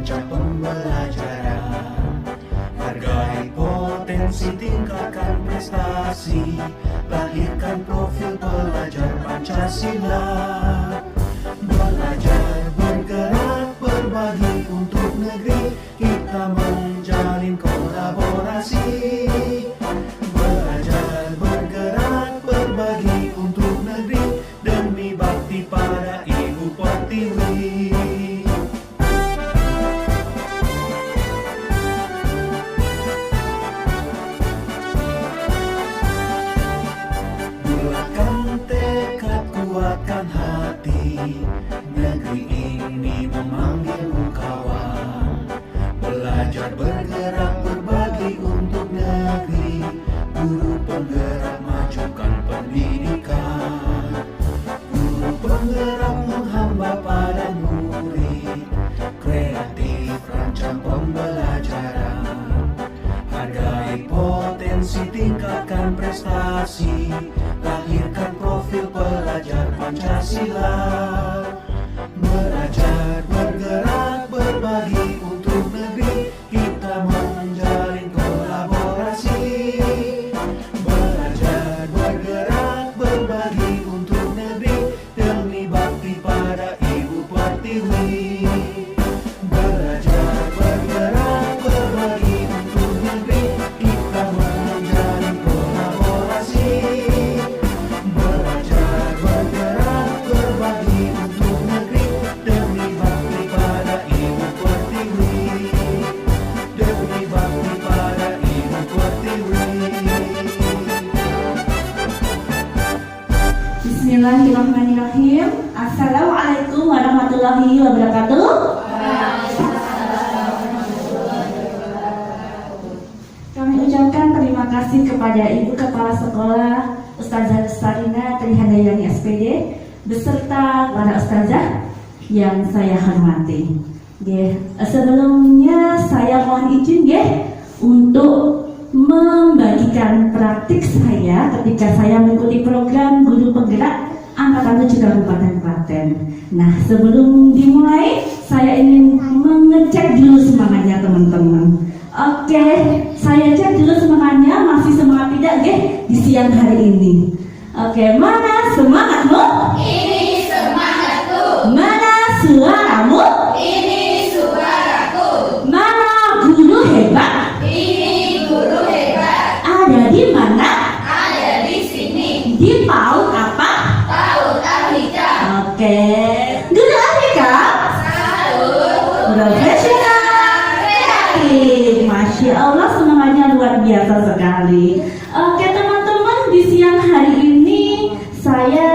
rancang pembelajaran. Hargai potensi, tingkatkan prestasi, lahirkan profil pelajar Pancasila. Belajar, bergerak, berbagi untuk negeri, kita menjalin kolaborasi. Belajar, bergerak, berbagi untuk negeri, demi bakti pada Ibu Pertiwi. Bulatkan tekad, kuatkan hati, negeri ini memanggilmu kawan. Belajar, bergerak, berbagi untuk negeri, guru penggerak majukan pendidikan. Guru penggerak menghamba pada murid, kreatif rancang pembelajaran. Hargai potensi, tingkatkan prestasi, lahirkan profil pelajar Pancasila. Belajar, bergerak, berbagi untuk negeri, kita menjalin kolaborasi. Belajar, bergerak, berbagi untuk negeri, demi bakti pada Ibu Pertiwi. Belajar, bergerak, berbagi untuk negeri, kita menjalin kolaborasi. Belajar, bergerak, berbagi untuk negeri, demi bakti pada Ibu Pertiwi. Demi bakti pada Ibu Pertiwi. Bismillahirrahmanirrahim. Assalamualaikum warahmatullahi wabarakatuh. Kami ucapkan terima kasih kepada Ibu Kepala Sekolah Ustazah Sarina Trihandayani SPD beserta para ustazah yang saya hormati. Sebelumnya saya mohon izin untuk membagikan praktik saya ketika saya mengikuti program Guru Penggerak Angkatan 7 Kabupaten Klaten. Nah, sebelum dimulai saya ingin mengecek dulu semangatnya teman-teman. Oke, saya cek dulu semangatnya, masih semangat tidak di siang hari ini. Oke, mana semangatmu? Ini semangatku. Mana suaramu? Ini suaraku. Mana guru hebat? Ini guru hebat. Ada di mana? Ada di sini. Di PAUD apa? PAUD Afrika. Oke, guru Afrika Salut. profesional kreatif. Masya Allah, semangatnya luar biasa sekali. Oke teman-teman, di siang hari ini saya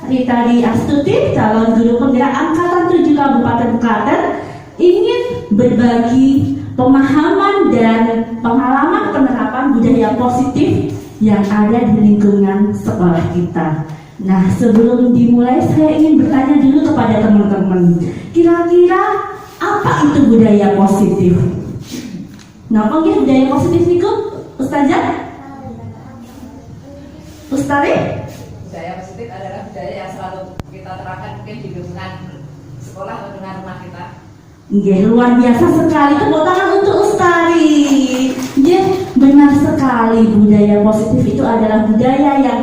Rita Di Astuti, calon guru penggerak Angkatan 7 Kabupaten Klaten, ingin berbagi pemahaman dan pengalaman penerapan budaya positif yang ada di lingkungan sekolah kita. Nah, sebelum dimulai saya ingin bertanya dulu kepada teman-teman, kira-kira apa itu budaya positif? Napa nggih budaya positif niku, Ustazah? Ustari? Budaya positif adalah budaya yang selalu kita terapkan mungkin di lingkungan sekolah atau dengan rumah kita. Nggih, luar biasa sekali. Tepuk tangan untuk Ustari. Nggih, benar sekali, budaya positif itu adalah budaya yang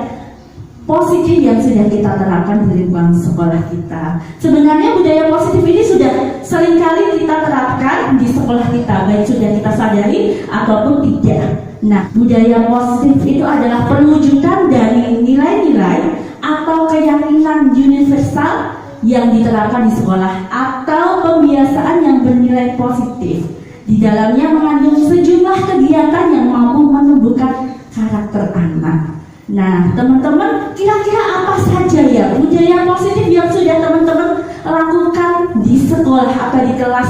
positif yang sudah kita terapkan di lingkungan sekolah kita. Sebenarnya budaya positif ini sudah seringkali kita terapkan di sekolah kita, baik sudah kita sadari ataupun tidak. Nah, budaya positif itu adalah perwujudan dari nilai-nilai atau keyakinan universal yang diterapkan di sekolah atau pembiasaan yang bernilai positif. Di dalamnya mengandung sejumlah kegiatan yang mampu menumbuhkan karakter anak. Nah, teman-teman, kira-kira apa saja ya budaya positif yang sudah teman-teman lakukan di sekolah atau di kelas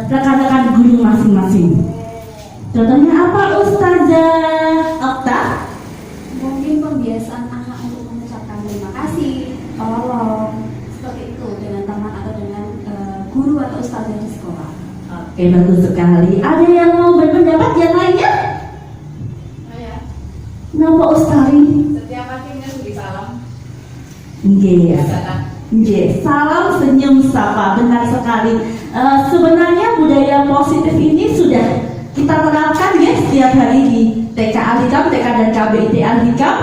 rekan-rekan guru masing-masing? Contohnya apa, Ustazah Okta? Mungkin pembiasaan anak untuk mengucapkan terima kasih, tolong, seperti itu dengan teman atau dengan guru atau ustazah di sekolah. Oke, bagus sekali. Ada yang mau berpendapat yang lainnya? Napa Ustari? Setiap pagi kan beri salam. Nggih. Salam senyum sapa, benar sekali. Sebenarnya budaya positif ini sudah kita terapkan ya setiap hari di TK Al-Hikam, TK dan KBIT Al-Hikam.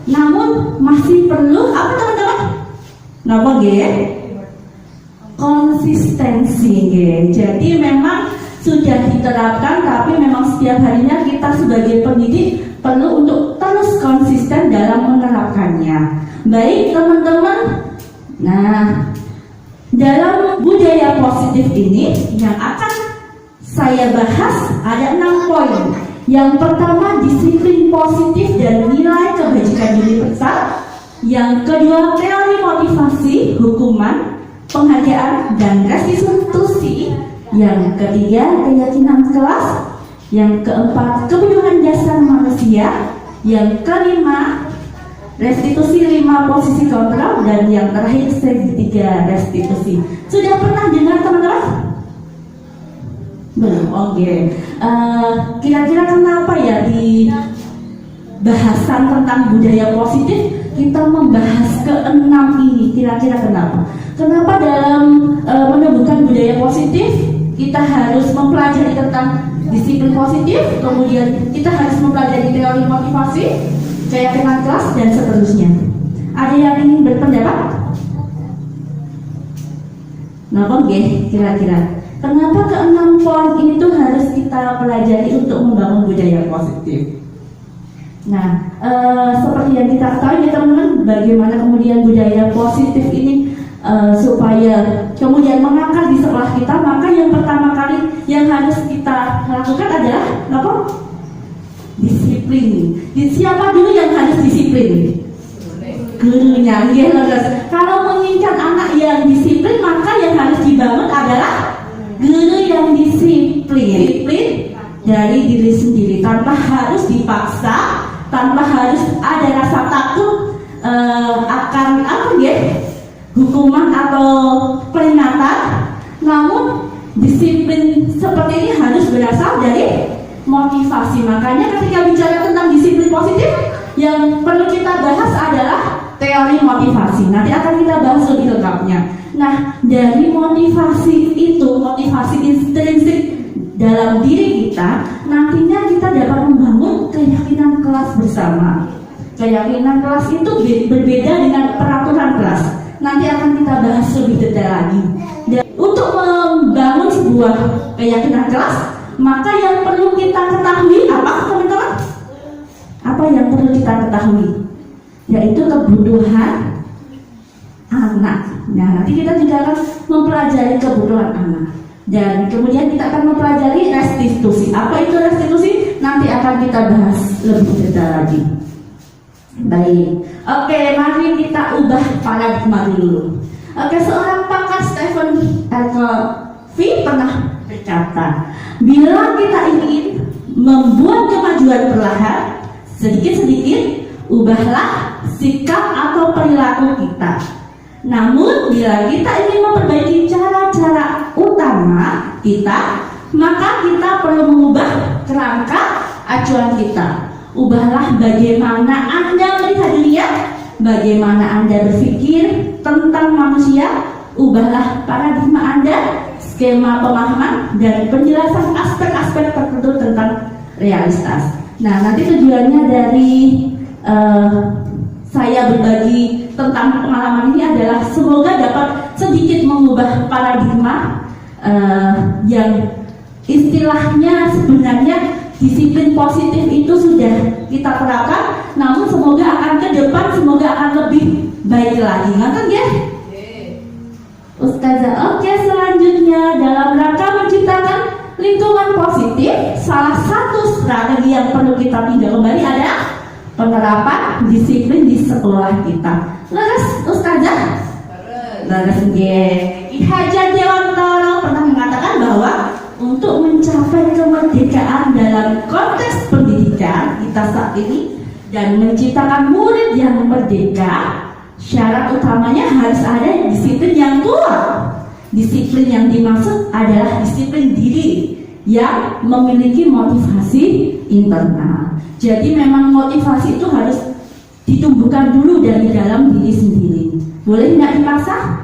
Namun masih perlu apa teman-teman? Napa nggih? Konsistensi nggih. Jadi memang sudah diterapkan, tapi memang setiap harinya kita sebagai pendidik perlu untuk terus konsisten dalam menerapkannya. Baik teman-teman. Nah, dalam budaya positif ini yang akan saya bahas ada 6 poin. Yang pertama, disiplin positif dan nilai kebajikan universal. Yang kedua, teori motivasi, hukuman, penghargaan, dan restitusi. Yang ketiga, keyakinan kelas. Yang keempat, kebutuhan dasar manusia. Yang kelima, restitusi 5 posisi kontrol. Dan yang terakhir, segitiga restitusi. Sudah pernah dengar teman-teman? Belum, oke. Kira-kira kenapa ya di bahasan tentang budaya positif kita membahas ke-6 ini? Kira-kira kenapa? Kenapa dalam menemukan budaya positif kita harus mempelajari tentang disiplin positif, kemudian kita harus mempelajari teori motivasi, keyakinan kelas, dan seterusnya. Ada yang ingin berpendapat? Kenapa kira-kira? Kenapa ke-6 poin itu harus kita pelajari untuk membangun budaya positif? Nah, seperti yang kita ketahui ya teman-teman, bagaimana kemudian budaya positif ini supaya kemudian mengakar di sekolah kita, maka yang pertama kali yang harus kita lakukan adalah apa? Disiplin. Siapa dulu yang harus disiplin? Gurunya. Kalau menginginkan anak yang disiplin, maka yang harus dibangun adalah guru yang disiplin dari diri sendiri, tanpa harus dipaksa, tanpa harus ada rasa takut akan apa ya, hukuman atau peringatan. Namun disiplin seperti ini harus berasal dari motivasi. Makanya ketika bicara tentang disiplin positif, yang perlu kita bahas adalah teori motivasi. Nanti akan kita bahas lebih lengkapnya. Nah, dari motivasi itu, motivasi intrinsik dalam diri kita, nantinya kita dapat membangun keyakinan kelas bersama. Keyakinan kelas itu berbeda dengan peraturan kelas. Nanti akan kita bahas lebih detail lagi. Dan untuk membangun sebuah keyakinan kelas, maka yang perlu kita ketahui apa teman-teman? Apa yang perlu kita ketahui? Yaitu kebutuhan anak. Nah, nanti kita juga akan mempelajari kebutuhan anak. Dan kemudian kita akan mempelajari restitusi. Apa itu restitusi? Nanti akan kita bahas lebih detail lagi. Baik. Oke, mari kita ubah paradigma dulu. Oke, seorang pakar Stephen Covey pernah berkata, bila kita ingin membuat kemajuan perlahan, sedikit-sedikit, ubahlah sikap atau perilaku kita. Namun bila kita ingin memperbaiki cara-cara utama kita, maka kita perlu mengubah kerangka acuan kita. Ubahlah bagaimana Anda melihat dunia, bagaimana Anda berpikir tentang manusia. Ubahlah paradigma Anda, skema pemahaman, dan penjelasan aspek-aspek tertentu tentang realitas. Nah, nanti tujuannya dari saya berbagi tentang pengalaman ini adalah semoga dapat sedikit mengubah paradigma yang istilahnya sebenarnya disiplin positif itu sudah kita terapkan, namun semoga akan ke depan semoga akan lebih baik lagi. Ngerti ya? Ustazah, oke, selanjutnya dalam rangka menciptakan lingkungan positif, salah satu strategi yang perlu kita tinjau kembali adalah penerapan disiplin di sekolah kita. Leres, Ustazah? Leres, Ki Hajar Dewantara pernah mengatakan bahwa untuk mencapai kemerdekaan dalam konteks pendidikan kita saat ini dan menciptakan murid yang merdeka, syarat utamanya harus ada disiplin yang kuat. Disiplin yang dimaksud adalah disiplin diri yang memiliki motivasi internal. Jadi memang motivasi itu harus ditumbuhkan dulu dari dalam diri sendiri. Boleh nggak dipaksa?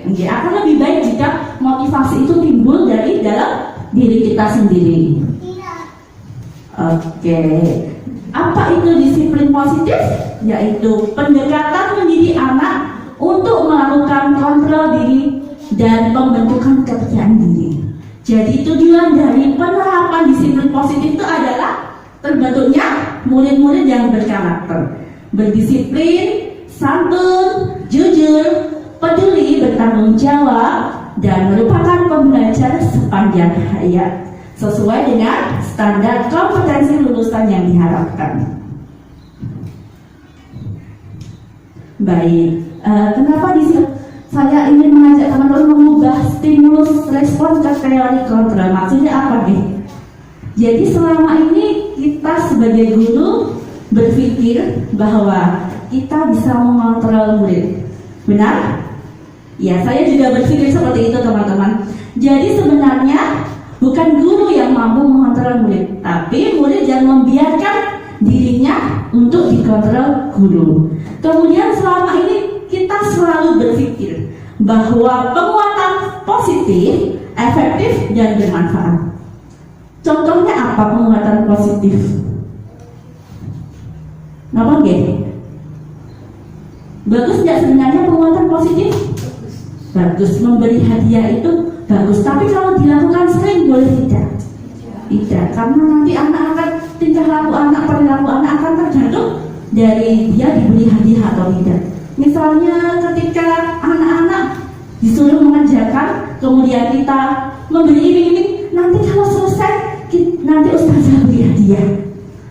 Oke, akan lebih baik jika motivasi itu timbul dari dalam diri kita sendiri. Oke, apa itu disiplin positif? Yaitu pendekatan mendidik anak untuk melakukan kontrol diri dan pembentukan kepercayaan diri. Jadi tujuan dari penerapan disiplin positif itu adalah terbentuknya murid-murid yang berkarakter, berdisiplin, santun, jujur, peduli, bertanggung jawab, dan merupakan pembelajar sepanjang hayat sesuai dengan standar kompetensi lulusan yang diharapkan. Baik, kenapa di sini saya ingin mengajak teman-teman mengubah stimulus respon ke teori kontrol? Maksudnya apa nih? Jadi selama ini kita sebagai guru berpikir bahwa kita bisa mengontrol murid. Benar? Ya, saya juga berpikir seperti itu teman-teman. Jadi sebenarnya bukan guru yang mampu mengontrol murid, tapi murid yang membiarkan dirinya untuk dikontrol guru. Kemudian selama ini kita selalu berpikir bahwa penguatan positif, efektif, dan bermanfaat. Contohnya apa penguatan positif? Kenapa nggih? Bagus nggak sebenarnya penguatan positif? Bagus, memberi hadiah itu bagus. Tapi kalau dilakukan sering boleh tidak? Tidak, karena nanti anak akan tingkah laku anak, perilaku anak akan tergantung dari dia diberi hadiah atau tidak. Misalnya ketika anak-anak disuruh mengerjakan, kemudian kita memberi iming-iming, nanti kalau selesai nanti ustazah beri hadiah.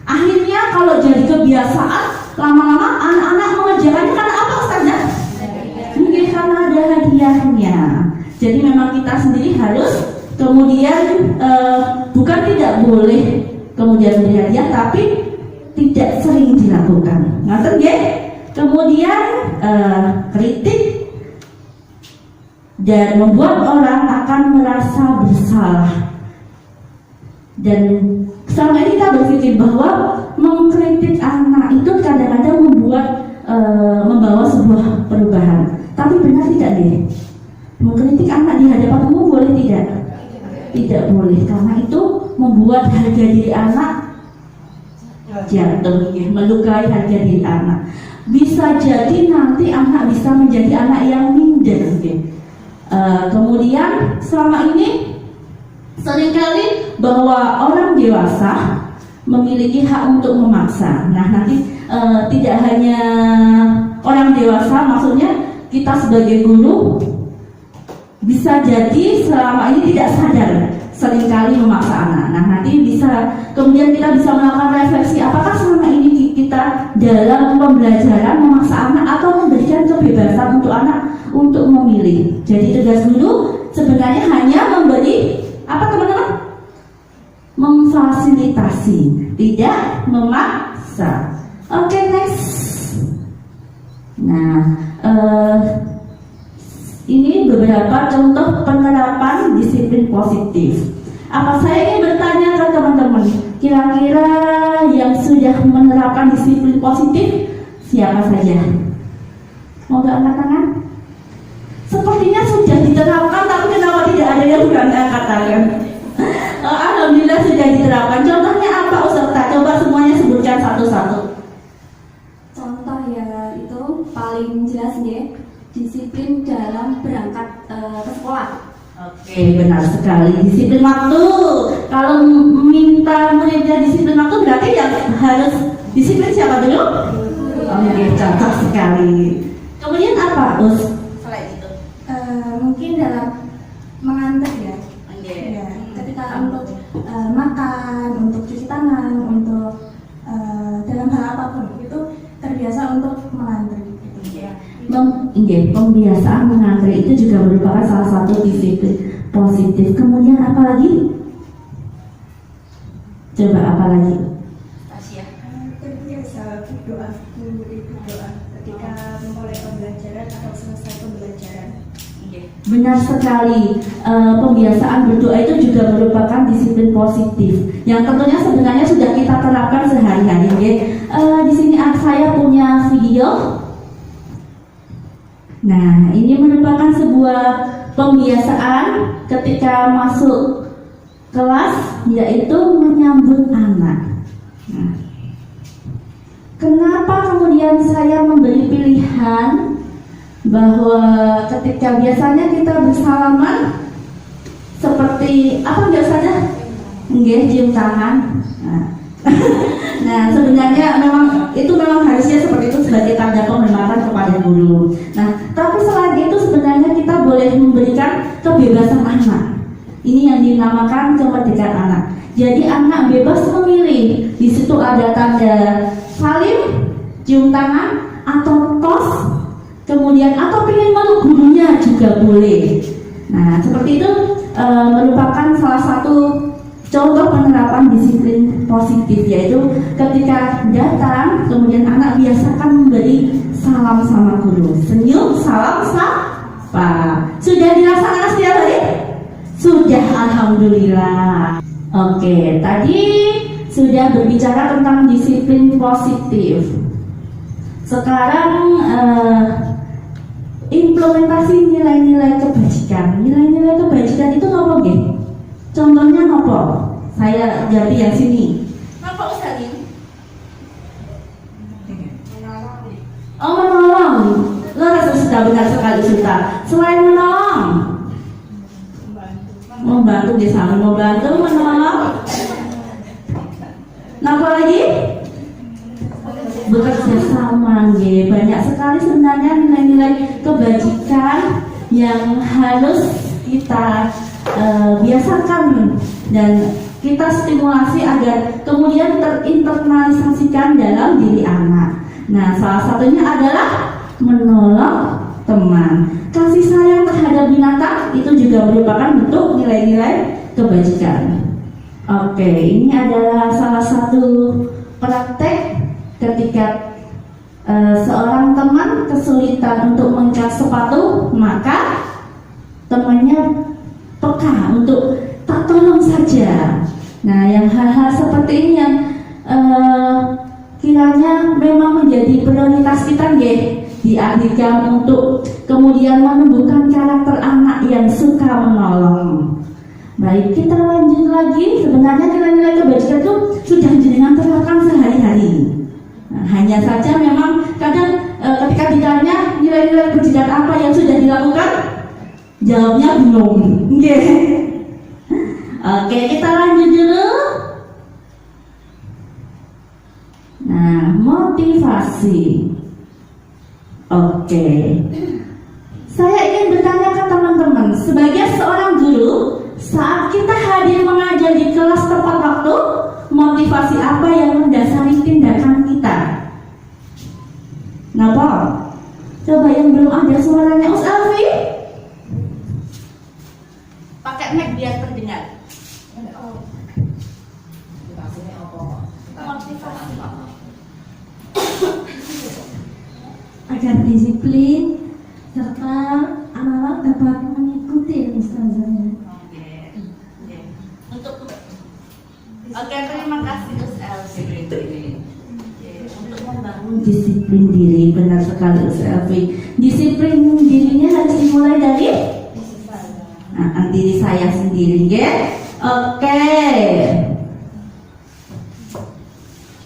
Akhirnya kalau jadi kebiasaan, lama-lama anak-anak mengerjakannya karena apa ustazah? Mungkin karena ada hadiahnya. Jadi memang kita sendiri harus kemudian bukan tidak boleh kemudian beri hadiah, tapi tidak sering dilakukan. Ngerti nggih? Kemudian kritik dan membuat orang akan merasa bersalah. Dan selama ini kita berpikir bahwa mengkritik anak itu kadang-kadang membawa sebuah perubahan. Tapi benar tidak nih? Mengkritik anak di hadapan umum boleh tidak? Tidak boleh, karena itu membuat harga diri anak jatuh, melukai harga diri anak. Bisa jadi nanti anak bisa menjadi anak yang minder. Kemudian selama ini seringkali bahwa orang dewasa memiliki hak untuk memaksa. Nah nanti tidak hanya orang dewasa, maksudnya kita sebagai guru bisa jadi selama ini tidak sadar seringkali memaksa anak. Nah nanti kemudian kita bisa melakukan refleksi, apakah selama ini kita dalam pembelajaran memaksa anak atau memberikan kebebasan untuk anak untuk memilih. Jadi tugas guru sebenarnya hanya memberi apa teman-teman? Memfasilitasi, tidak memaksa. Oke, next. Nah, ini beberapa contoh penerapan disiplin positif. Apa saya ingin bertanya ke teman-teman, kira-kira yang sudah menerapkan disiplin positif siapa saja? Mau gak angkat tangan? Sepertinya sudah diterapkan, tapi kenapa tidak ada yang angkat tangan? Alhamdulillah sudah diterapkan. Contohnya apa Ustazah? Coba semuanya sebutkan satu-satu. Contoh ya itu paling jelas ya, disiplin dalam berangkat ke sekolah. Oke, benar sekali. Disiplin waktu. Kalau minta muridnya disiplin waktu berarti yang harus disiplin siapa dulu? Oke, cocok sekali. Kemudian apa, Us? Selain itu, Mungkin dalam mengantar ya. Ya, ketika untuk makan, untuk cuci tangan, untuk dalam hal apapun itu terbiasa untuk mengantri. Pembiasaan mengantri itu juga merupakan salah satu disiplin positif. Kemudian apa lagi? Coba apa lagi? Tasya. Terbiasa berdoa, memberi doa ketika memulai pembelajaran atau selesai pembelajaran. Benar sekali. Pembiasaan berdoa itu juga merupakan disiplin positif yang tentunya sebenarnya sudah kita terapkan sehari-hari. Di sini saya punya video. Nah, ini merupakan sebuah pembiasaan ketika masuk kelas, yaitu menyambut anak. Nah, kenapa kemudian saya memberi pilihan bahwa ketika biasanya kita bersalaman seperti apa biasanya? Nggih, cium tangan. Nah, sebenarnya memang harusnya seperti itu sebagai tanda penghormatan kepada guru. Nah, tapi selain itu sebenarnya kita boleh memberikan kebebasan anak. Ini yang dinamakan kemerdekaan anak. Jadi anak bebas memilih. Di situ ada tanda salim, cium tangan, atau tos, kemudian atau ingin meluk gurunya juga boleh. Nah, seperti itu merupakan salah satu contoh penerapan disiplin positif, yaitu ketika datang kemudian anak biasakan memberi salam sama guru, senyum, salam, sapa. Sudah dilaksanakan setiap hari? Sudah, alhamdulillah. Oke, tadi sudah berbicara tentang disiplin positif. Sekarang implementasi nilai-nilai kebajikan. Nilai-nilai kebajikan itu apa nggih? Contohnya apa? Saya jadi yang sini. Apa Ustaz ini? Oh, menolong. Lo sudah benar sekali Ustaz. Selain menolong, membantu di samping membantu, menolong. Nah, apa lagi? Bekerja sama, nggih. Banyak sekali sebenarnya nilai-nilai kebajikan yang harus kita biasakan dan kita stimulasi agar kemudian terinternalisasikan dalam diri anak. Nah, salah satunya adalah menolong teman. Kasih sayang terhadap binatang itu juga merupakan bentuk nilai-nilai kebajikan. Oke, ini adalah salah satu praktek ketika seorang teman kesulitan untuk mengikat sepatu, maka temannya peka untuk tak tolong saja. Nah, yang hal-hal seperti ini yang kiranya memang menjadi prioritas kita nggih, dialihkan untuk kemudian menumbuhkan karakter anak yang suka menolong. Baik, kita lanjut lagi. Sebenarnya nilai-nilai kebajikan itu sudah jenengan terapkan sehari-hari. Nah, hanya saja memang kadang ketika ditanya nilai-nilai kebajikan apa yang sudah dilakukan, jawabnya belum. Oke, kita lanjut dulu. Nah, motivasi. Oke. Saya ingin bertanya ke teman-teman, sebagai seorang guru, saat kita hadir mengajar di kelas tepat waktu, motivasi apa yang mendasari tindakan kita? Kenapa? Coba yang belum ada suaranya, Us Alfi. Pakai mic biar terdengar. Agar disiplin serta anak-anak dapat mengikuti ustazahnya. Oke, terima kasih Us Elvi. Untuk membangun disiplin diri, benar sekali Us Elvi. Disiplin dirinya harus dimulai dari diri saya sendiri, ya. Oke.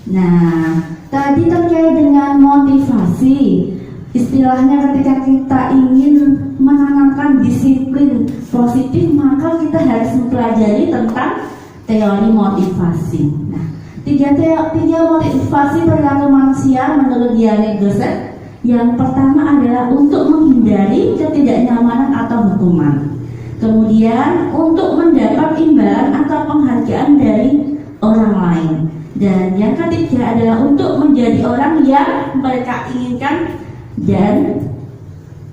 Nah, tadi terkait dengan motivasi. Istilahnya ketika kita ingin menanamkan disiplin positif, maka kita harus mempelajari tentang teori motivasi. Nah, tiga motivasi perilaku manusia menurut Diane Gosset. Yang pertama adalah untuk menghindari ketidaknyamanan atau hukuman. Kemudian untuk mendapat imbalan atau penghargaan dari orang lain. Dan yang ketiga adalah untuk menjadi orang yang mereka inginkan dan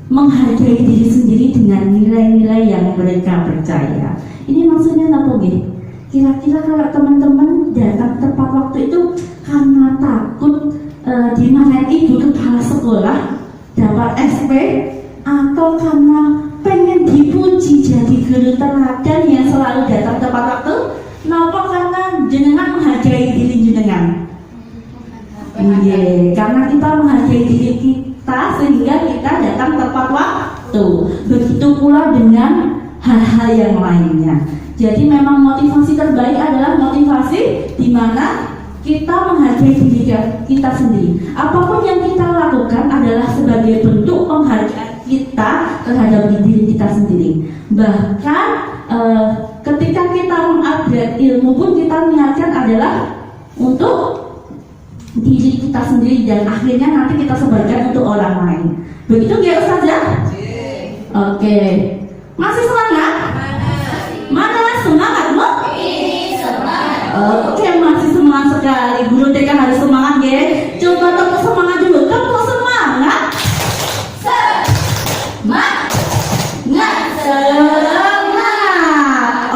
menghargai diri sendiri dengan nilai-nilai yang mereka percaya. Ini maksudnya apa nggih? Kira-kira kalau teman-teman datang tepat waktu itu karena takut dimarahin ibu kepala sekolah dapat SP, atau karena pengen dipuji jadi guru teladan yang selalu datang tepat waktu? Napa karena jenengan menghargai diri jenengan? Iya, karena kita menghargai diri kita sehingga kita datang tepat pula dengan hal-hal yang lainnya. Jadi memang motivasi terbaik adalah motivasi di mana kita menghargai diri kita sendiri. Apapun yang kita lakukan adalah sebagai bentuk penghargaan kita terhadap diri kita sendiri. Bahkan ketika kita mengupgrade ilmu pun kita niatkan adalah untuk diri kita sendiri dan akhirnya nanti kita sebarkan untuk orang lain. Begitu ya Ustazah? Oke. Masih semangat? Mana semangatmu? Ini semangat. Oke, masih semangat sekali. Guru TK harus semangat ya. Coba tepuk semangat dulu. Tepuk semangat. Semangat.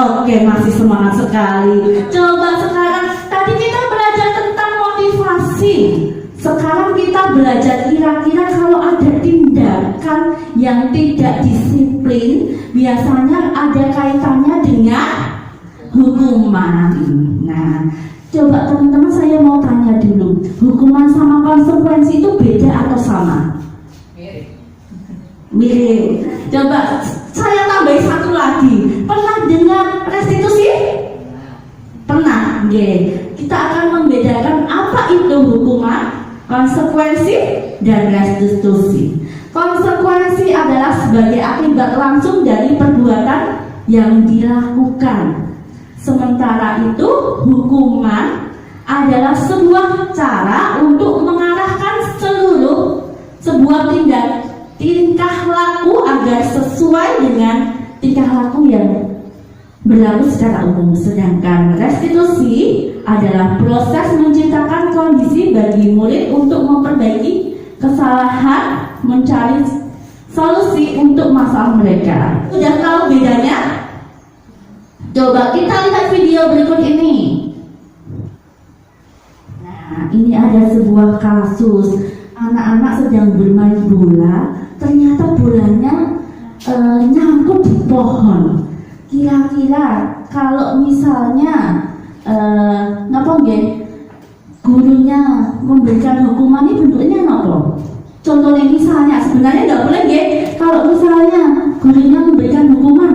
Oke, masih semangat sekali. Coba sekarang, tadi kita belajar tentang motivasi. Sekarang kita belajar kira-kira kalau ada tindakan yang tidak disiplin, biasanya ada kaitannya dengan hukuman. Nah, coba teman-teman saya mau tanya dulu, hukuman sama konsekuensi itu beda atau sama? Mirip. Coba saya tambahin satu lagi. Pernah dengar restitusi? Pernah. Kita akan membedakan apa itu hukuman, konsekuensi, dan restitusi. Konsekuensi adalah sebagai akibat langsung dari perbuatan yang dilakukan. Sementara itu, hukuman adalah sebuah cara untuk mengarahkan sebuah tingkah laku agar sesuai dengan tingkah laku yang berlaku secara umum. Sedangkan restitusi adalah proses menciptakan kondisi bagi murid untuk memperbaiki kesalahan, mencari solusi untuk masalah mereka. Sudah tahu bedanya? Coba kita lihat video berikut ini. Nah, ini ada sebuah kasus anak-anak sedang bermain bola, ternyata bolanya nyangkut di pohon. Kira-kira kalau misalnya gurunya memberikan hukuman ini bentuknya apa? Contohnya misalnya, sebenarnya nggak boleh kalau misalnya gurunya memberikan hukuman,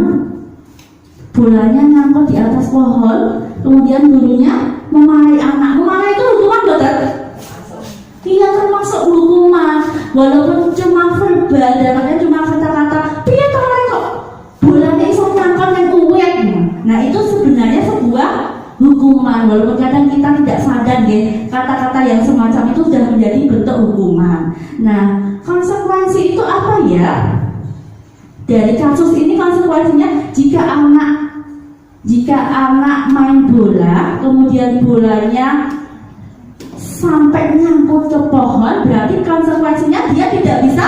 bolanya nyangkut di atas pohon, kemudian gurunya memarahi anak. Memarahi itu hukuman, dokter? Iya, termasuk hukuman, walaupun cuma verbal, dapatnya cuma kata-kata. Dia tahu kok bolanya iso nyangkut yang uwek. Nah, itu sebenarnya sebuah hukuman, walaupun kadang kita tidak sadar kata-kata yang semacam itu sudah menjadi bentuk hukuman. Nah, konsekuensi itu apa ya? Dari kasus ini konsekuensinya jika anak main bola, kemudian bolanya sampai nyangkut ke pohon, berarti konsekuensinya dia tidak bisa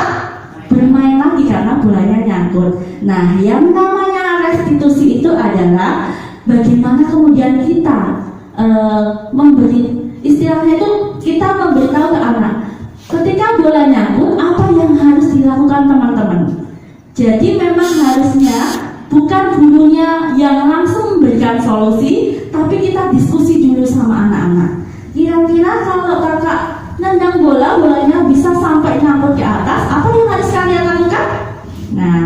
bermain lagi karena bolanya nyangkut. Nah, yang namanya restitusi itu adalah bagaimana kemudian kita memberi, istilahnya itu kita memberitahu ke anak, ketika bola nyangkut apa yang harus dilakukan teman-teman. Jadi memang harusnya bukan gurunya yang langsung memberikan solusi, tapi kita diskusi dulu sama anak-anak. Kira-kira kalau kakak nendang bolanya bisa sampai nyangkut ke atas, apa yang harus kalian lakukan? Nah,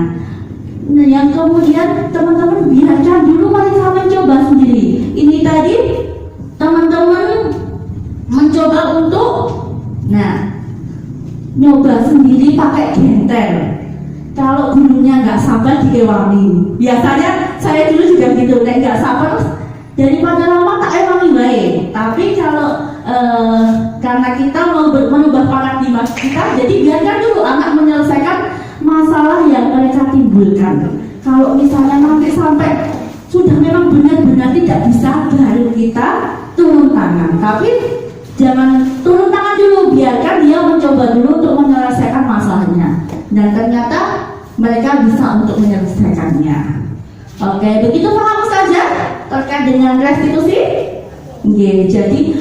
yang kemudian teman-teman biarkan dulu mereka mencoba sendiri. Ini tadi teman-teman mencoba untuk nyoba sendiri pakai genter. Kalau gurunya nggak sabar dikewangi. Biasanya saya dulu juga gitu, nggak sabar daripada lama tak ewangi baik. Tapi kalau karena kita mau merubah paradigma kita, jadi biarkan dulu anak menyelesaikan masalah yang mereka timbulkan. Kalau misalnya nanti sampai sudah memang benar-benar tidak bisa, baru kita turun tangan. Tapi jangan turun tangan dulu, biarkan dia mencoba dulu untuk menyelesaikan masalahnya. Dan ternyata mereka bisa untuk menyelesaikannya. Oke, begitu paham saja terkait dengan restitusi? Jadi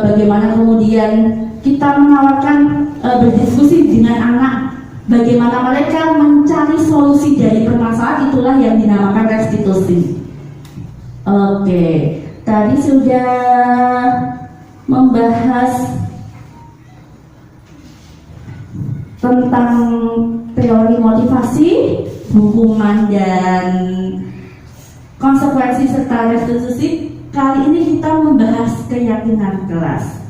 bagaimana kemudian kita menawarkan berdiskusi dengan anak, bagaimana mereka mencari solusi dari permasalahan, itulah yang dinamakan restitusi. Oke, tadi sudah membahas tentang teori motivasi, hukuman dan konsekuensi serta restitusi, kali ini kita membahas keyakinan kelas.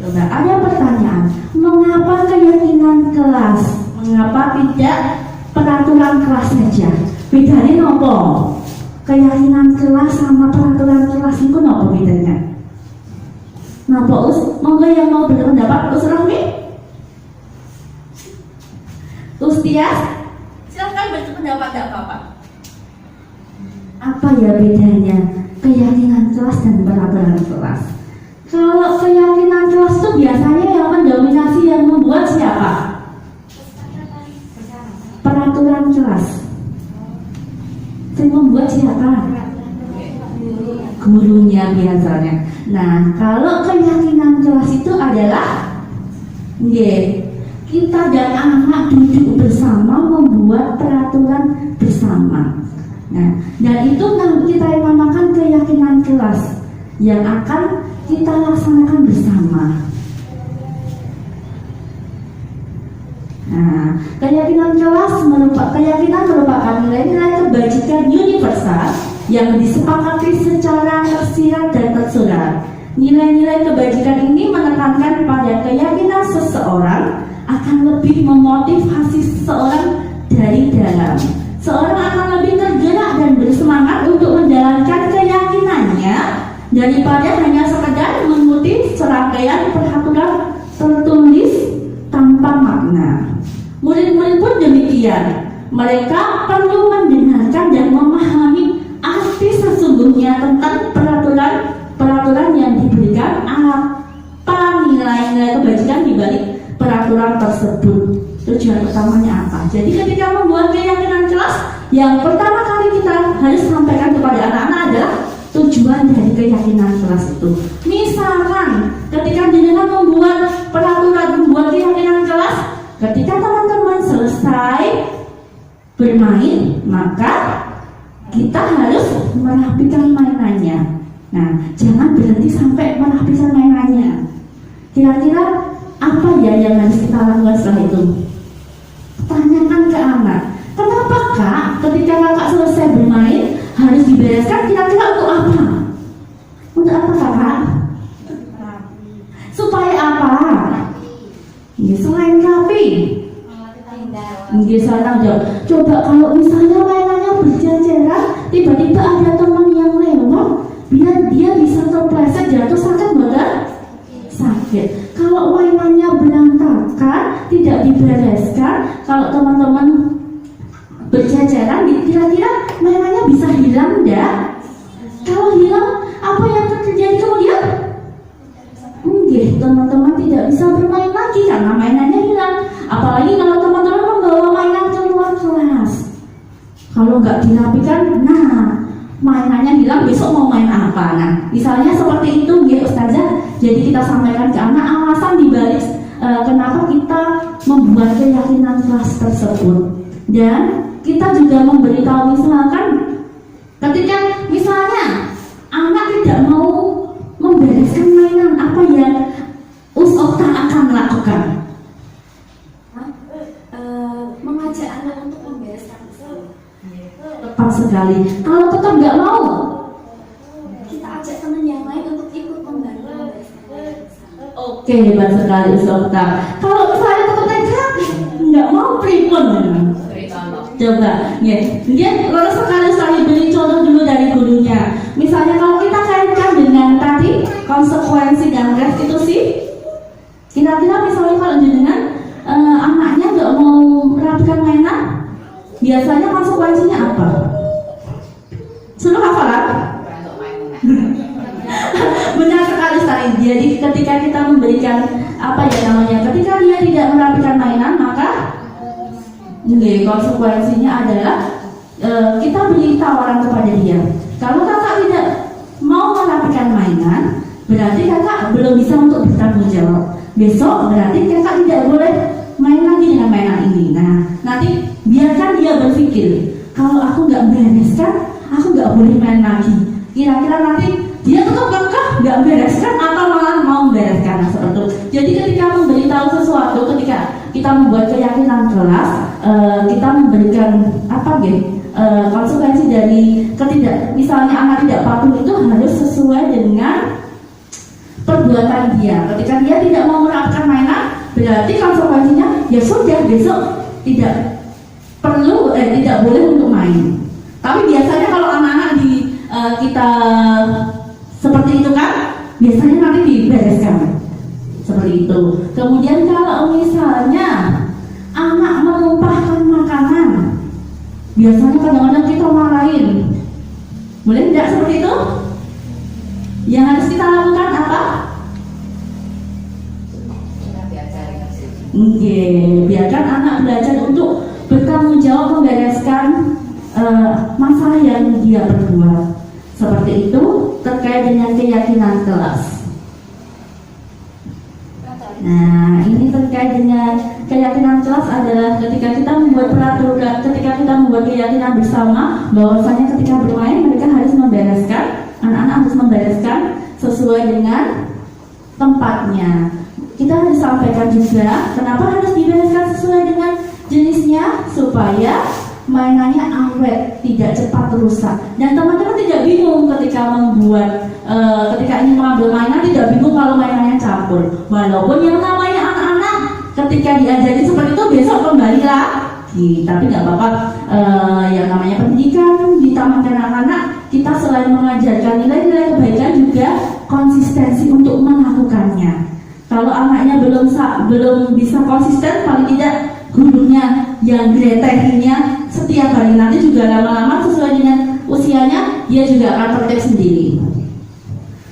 Coba, ada pertanyaan, mengapa keyakinan kelas? Mengapa tidak peraturan kelas saja? Bedanya nopo? Keyakinan kelas sama peraturan kelas itu nopo bedanya? Nopo monggo yang mau berpendapat, Us Rohmi? Us Tias? Silahkan berpendapat, tidak apa-apa. Apa ya bedanya keyakinan kelas dan peraturan kelas? Kalau keyakinan kelas itu biasanya yang mendominasi, yang membuat siapa? Peraturan kelas. Yang membuat siapa? Gurunya biasanya. Nah, kalau keyakinan kelas itu adalah kita dan anak duduk bersama membuat peraturan bersama. Nah, dan itu kita namakan keyakinan kelas yang akan kita laksanakan bersama. Nah, keyakinan kelas merupakan nilai-nilai kebajikan universal yang disepakati secara tersirat dan tersurat. Nilai-nilai kebajikan ini menekankan pada keyakinan seseorang akan lebih memotivasi seseorang dari dalam. Seorang akan lebih tergerak dan bersemangat untuk menjalankan keyakinannya daripada hanya sekedar mengikuti serangkaian peraturan tertulis tanpa makna. Murid-murid pun demikian. Mereka perlu mendengarkan dan memahami arti sesungguhnya tentang peraturan yang diberikan, apa nilai-nilai kebajikan di balik peraturan tersebut. Tujuan utamanya apa? Jadi ketika membuat keyakinan kelas, yang pertama kali kita harus sampaikan kepada anak-anak adalah tujuan dari keyakinan kelas itu. Misalkan ketika jenengan membuat peraturan, membuat keyakinan kelas, ketika teman-teman selesai bermain, maka kita harus merapikan mainannya. Nah, jangan berhenti sampai merapikan mainannya. Kira-kira apa ya yang harus kita lakukan setelah itu? Tanyakan ke anak, kenapa kak ketika kakak selesai bermain harus dibereskan, kira-kira untuk apa? Untuk apa kakak? Supaya apa? Ya, selain rapi. Coba kalau misalnya mainannya berjajaran, tiba-tiba ada teman yang lewat, biar dia bisa terpleset jatuh, sakit betul? Sakit. Kalau mainannya berantakan, tidak dibereskan, kalau teman-teman berjajaran, kira-kira mainannya bisa hilang enggak? Kalau hilang, apa yang terjadi kemudian? Teman-teman tidak bisa bermain lagi karena mainannya hilang. Apalagi kalau teman-teman membawa mainan keluar kelas, kalau nggak dirapikan, nah mainannya hilang, besok mau main apa? Nah, misalnya seperti itu, Ustazah. Jadi kita sampaikan ke anak alasan dibalik kenapa kita membuat keyakinan kelas tersebut. Dan kita juga memberitahu, misalkan ketika misalnya anak tidak mau membereskan mainan, apa yang Okta akan lakukan? Mengajak anak untuk membereskan itu. Tepat sekali. Kalau tetap nggak mau, Kita ajak teman yang lain untuk ikut membantu membereskan. oke, hebat sekali Okta. Kalau misalnya tetap nekat, nggak mau, pripun? Beri contoh. Coba, lalu sekali beri contoh dulu dari gurunya. Misalnya kalau kita kaitkan dengan tadi konsekuensi dan restitusi, kira-kira misalnya kalau jenengan anaknya nggak mau merapikan mainan, biasanya konsekuensinya apa? Suruh hafalan? Untuk mainan. Benar sekali Ustaz. Jadi ketika kita memberikan ketika dia tidak merapikan mainan, maka konsekuensinya adalah kita beri tawaran kepada dia. Kalau kakak tidak mau merapikan mainan, berarti kakak belum bisa untuk bertanggung jawab. Besok berarti kakak tidak boleh main lagi dengan mainan ini. Nah, nanti biarkan dia berpikir, kalau aku nggak bereskan, aku nggak boleh main lagi. Kira-kira nanti dia tetap kekeh nggak bereskan atau malah mau membereskan. Nah, seperti itu. Jadi ketika memberitahu sesuatu, ketika kita membuat keyakinan kelas, kita memberikan apa konsekuensi dari misalnya anak tidak patuh itu harus sesuai dengan perbuatan dia. Ketika dia tidak mau menerapkan mainan, berarti konsekuensinya ya sudah besok tidak boleh untuk main. Tapi biasanya kalau anak-anak kita seperti itu kan, biasanya nanti dibereskan seperti itu. Kemudian kalau misalnya anak menumpahkan makanan, biasanya kadang-kadang kita marahin. Boleh tidak seperti itu? Yang harus kita lakukan apa? Biarkan anak belajar untuk bertanggung jawab membereskan masalah yang dia perbuat. Seperti itu terkait dengan keyakinan kelas. Nah, ini terkait dengan keyakinan kelas adalah ketika kita membuat peraturan, ketika kita membuat keyakinan bersama bahwasanya ketika bermain mereka harus membereskan, anak-anak harus membereskan sesuai dengan tempatnya. Kita harus sampaikan juga kenapa harus dibereskan sesuai dengan jenisnya supaya mainannya awet, tidak cepat rusak. Dan teman-teman tidak bingung ketika ketika ingin mengambil mainan, tidak bingung kalau mainannya campur. Walaupun yang namanya anak-anak ketika diajari seperti itu besok kembali lagi. Tapi nggak apa-apa. Yang namanya pendidikan di taman anak-anak, kita selain mengajarkan nilai-nilai kebaikan juga konsistensi untuk melakukannya. Kalau anaknya belum bisa konsisten, paling tidak gurunya yang gretehinya setiap hari, nanti juga lama-lama sesuai dengan usianya dia juga akan tertib sendiri.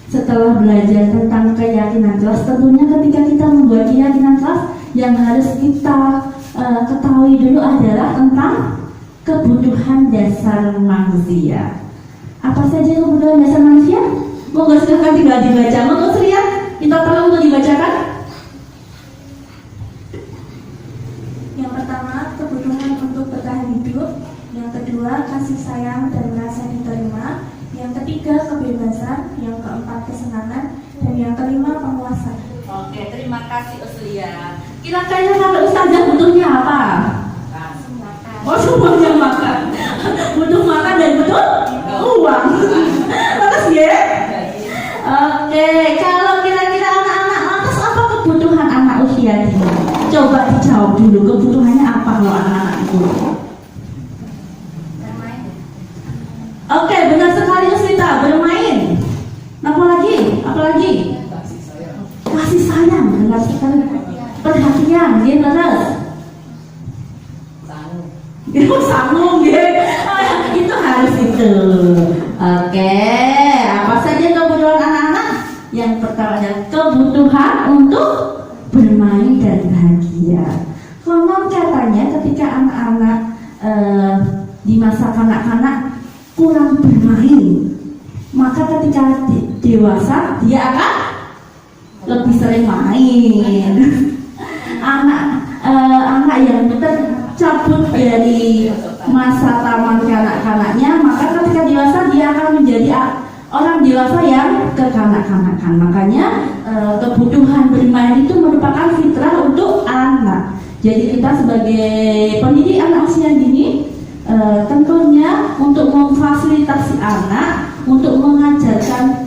Setelah belajar tentang keyakinan kelas, tentunya ketika kita membuat keyakinan kelas, yang harus kita ketahui dulu adalah tentang kebutuhan dasar manusia. Apa saja kebutuhan dasar manusia? Monggo silahkan tinggal dibaca. Monggo Surya, kita tolong untuk dibacakan. Yang pertama, kebutuhan untuk bertahan hidup. Yang kedua, kasih sayang dan merasa diterima. Yang ketiga, kebebasan. Yang keempat, kesenangan. Dan yang kelima, penguasaan. Oke, terima kasih Uslia. Kira-kira kalau Ustazah butuhnya apa? Oh, semuanya makan. Butuh makan dan butuh uang. Terus ya? Oke, kalau kira-kira anak-anak lantas apa kebutuhan anak usia ini? Coba dijawab dulu, kebutuhannya apa kalau anak-anak itu? Bermain. Oke, benar sekali Uslita, bermain. Apa lagi? Kasih sayang, benar sekali. Perhatian, gitu terus. Sanggung, itu harus itu. Oke, apa saja kebutuhan anak-anak? Yang pertama adalah kebutuhan untuk bermain dan bahagia. Konon katanya ketika anak-anak di masa kanak-kanak kurang bermain, maka ketika dewasa dia akan lebih sering main. Anak yang tercabut dari masa taman kanak-kanaknya, maka ketika dewasa dia akan menjadi orang dewasa yang kekanak-kanakan. Makanya kebutuhan bermain itu merupakan fitrah untuk anak. Jadi kita sebagai pendidik anak usia dini tentunya untuk memfasilitasi anak, untuk mengajarkan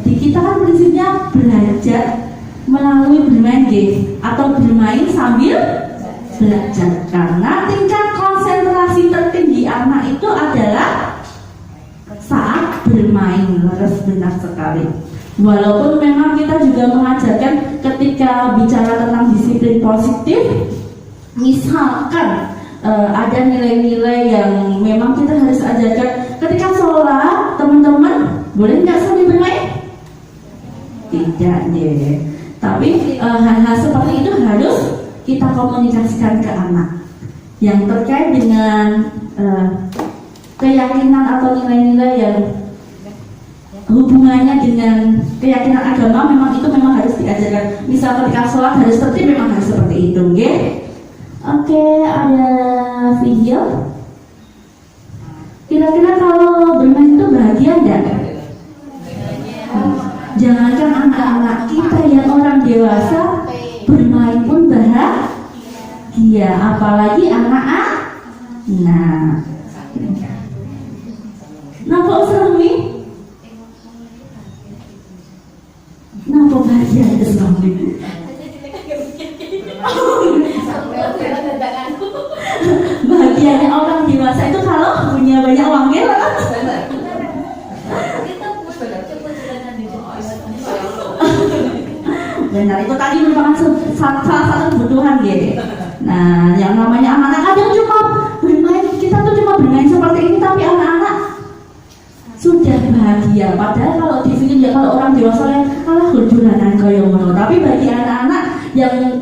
di kita kan prinsipnya belajar melalui bermain game atau bermain sambil belajar, karena tingkat konsentrasi tertinggi anak itu adalah saat bermain. Harus benar sekali. Walaupun memang kita juga mengajarkan ketika bicara tentang disiplin positif, misalkan ada nilai-nilai yang memang kita harus ajarkan ketika sholat, teman-teman boleh nggak sambil bermain? Tidak deh. Tapi hal-hal seperti itu harus kita komunikasikan ke anak yang terkait dengan keyakinan atau nilai-nilai yang hubungannya dengan keyakinan agama. Memang itu memang harus diajarkan. Misal ketika sholat harus tertib, memang harus seperti itu, okay? Oke, ada video. Kira-kira kalau bermain itu bahagia enggak? Jangankan anak-anak, kita yang orang dewasa bermain pun bahagia. apalagi anak-anak. Nah, nampak seremi? Nampak bahagia itu seremi? Bahagianya orang dewasa itu kalau punya banyak uangnya lah. Benar, itu tadi merupakan salah satu kebutuhan gitu. Nah, yang namanya anak-anak kadang cuma bermain, kita tuh cuma bermain seperti ini, tapi anak-anak sudah bahagia. Padahal kalau dipikir ya, kalau orang dewasa yang kalah hujuranan koyomono, tapi bagi anak-anak yang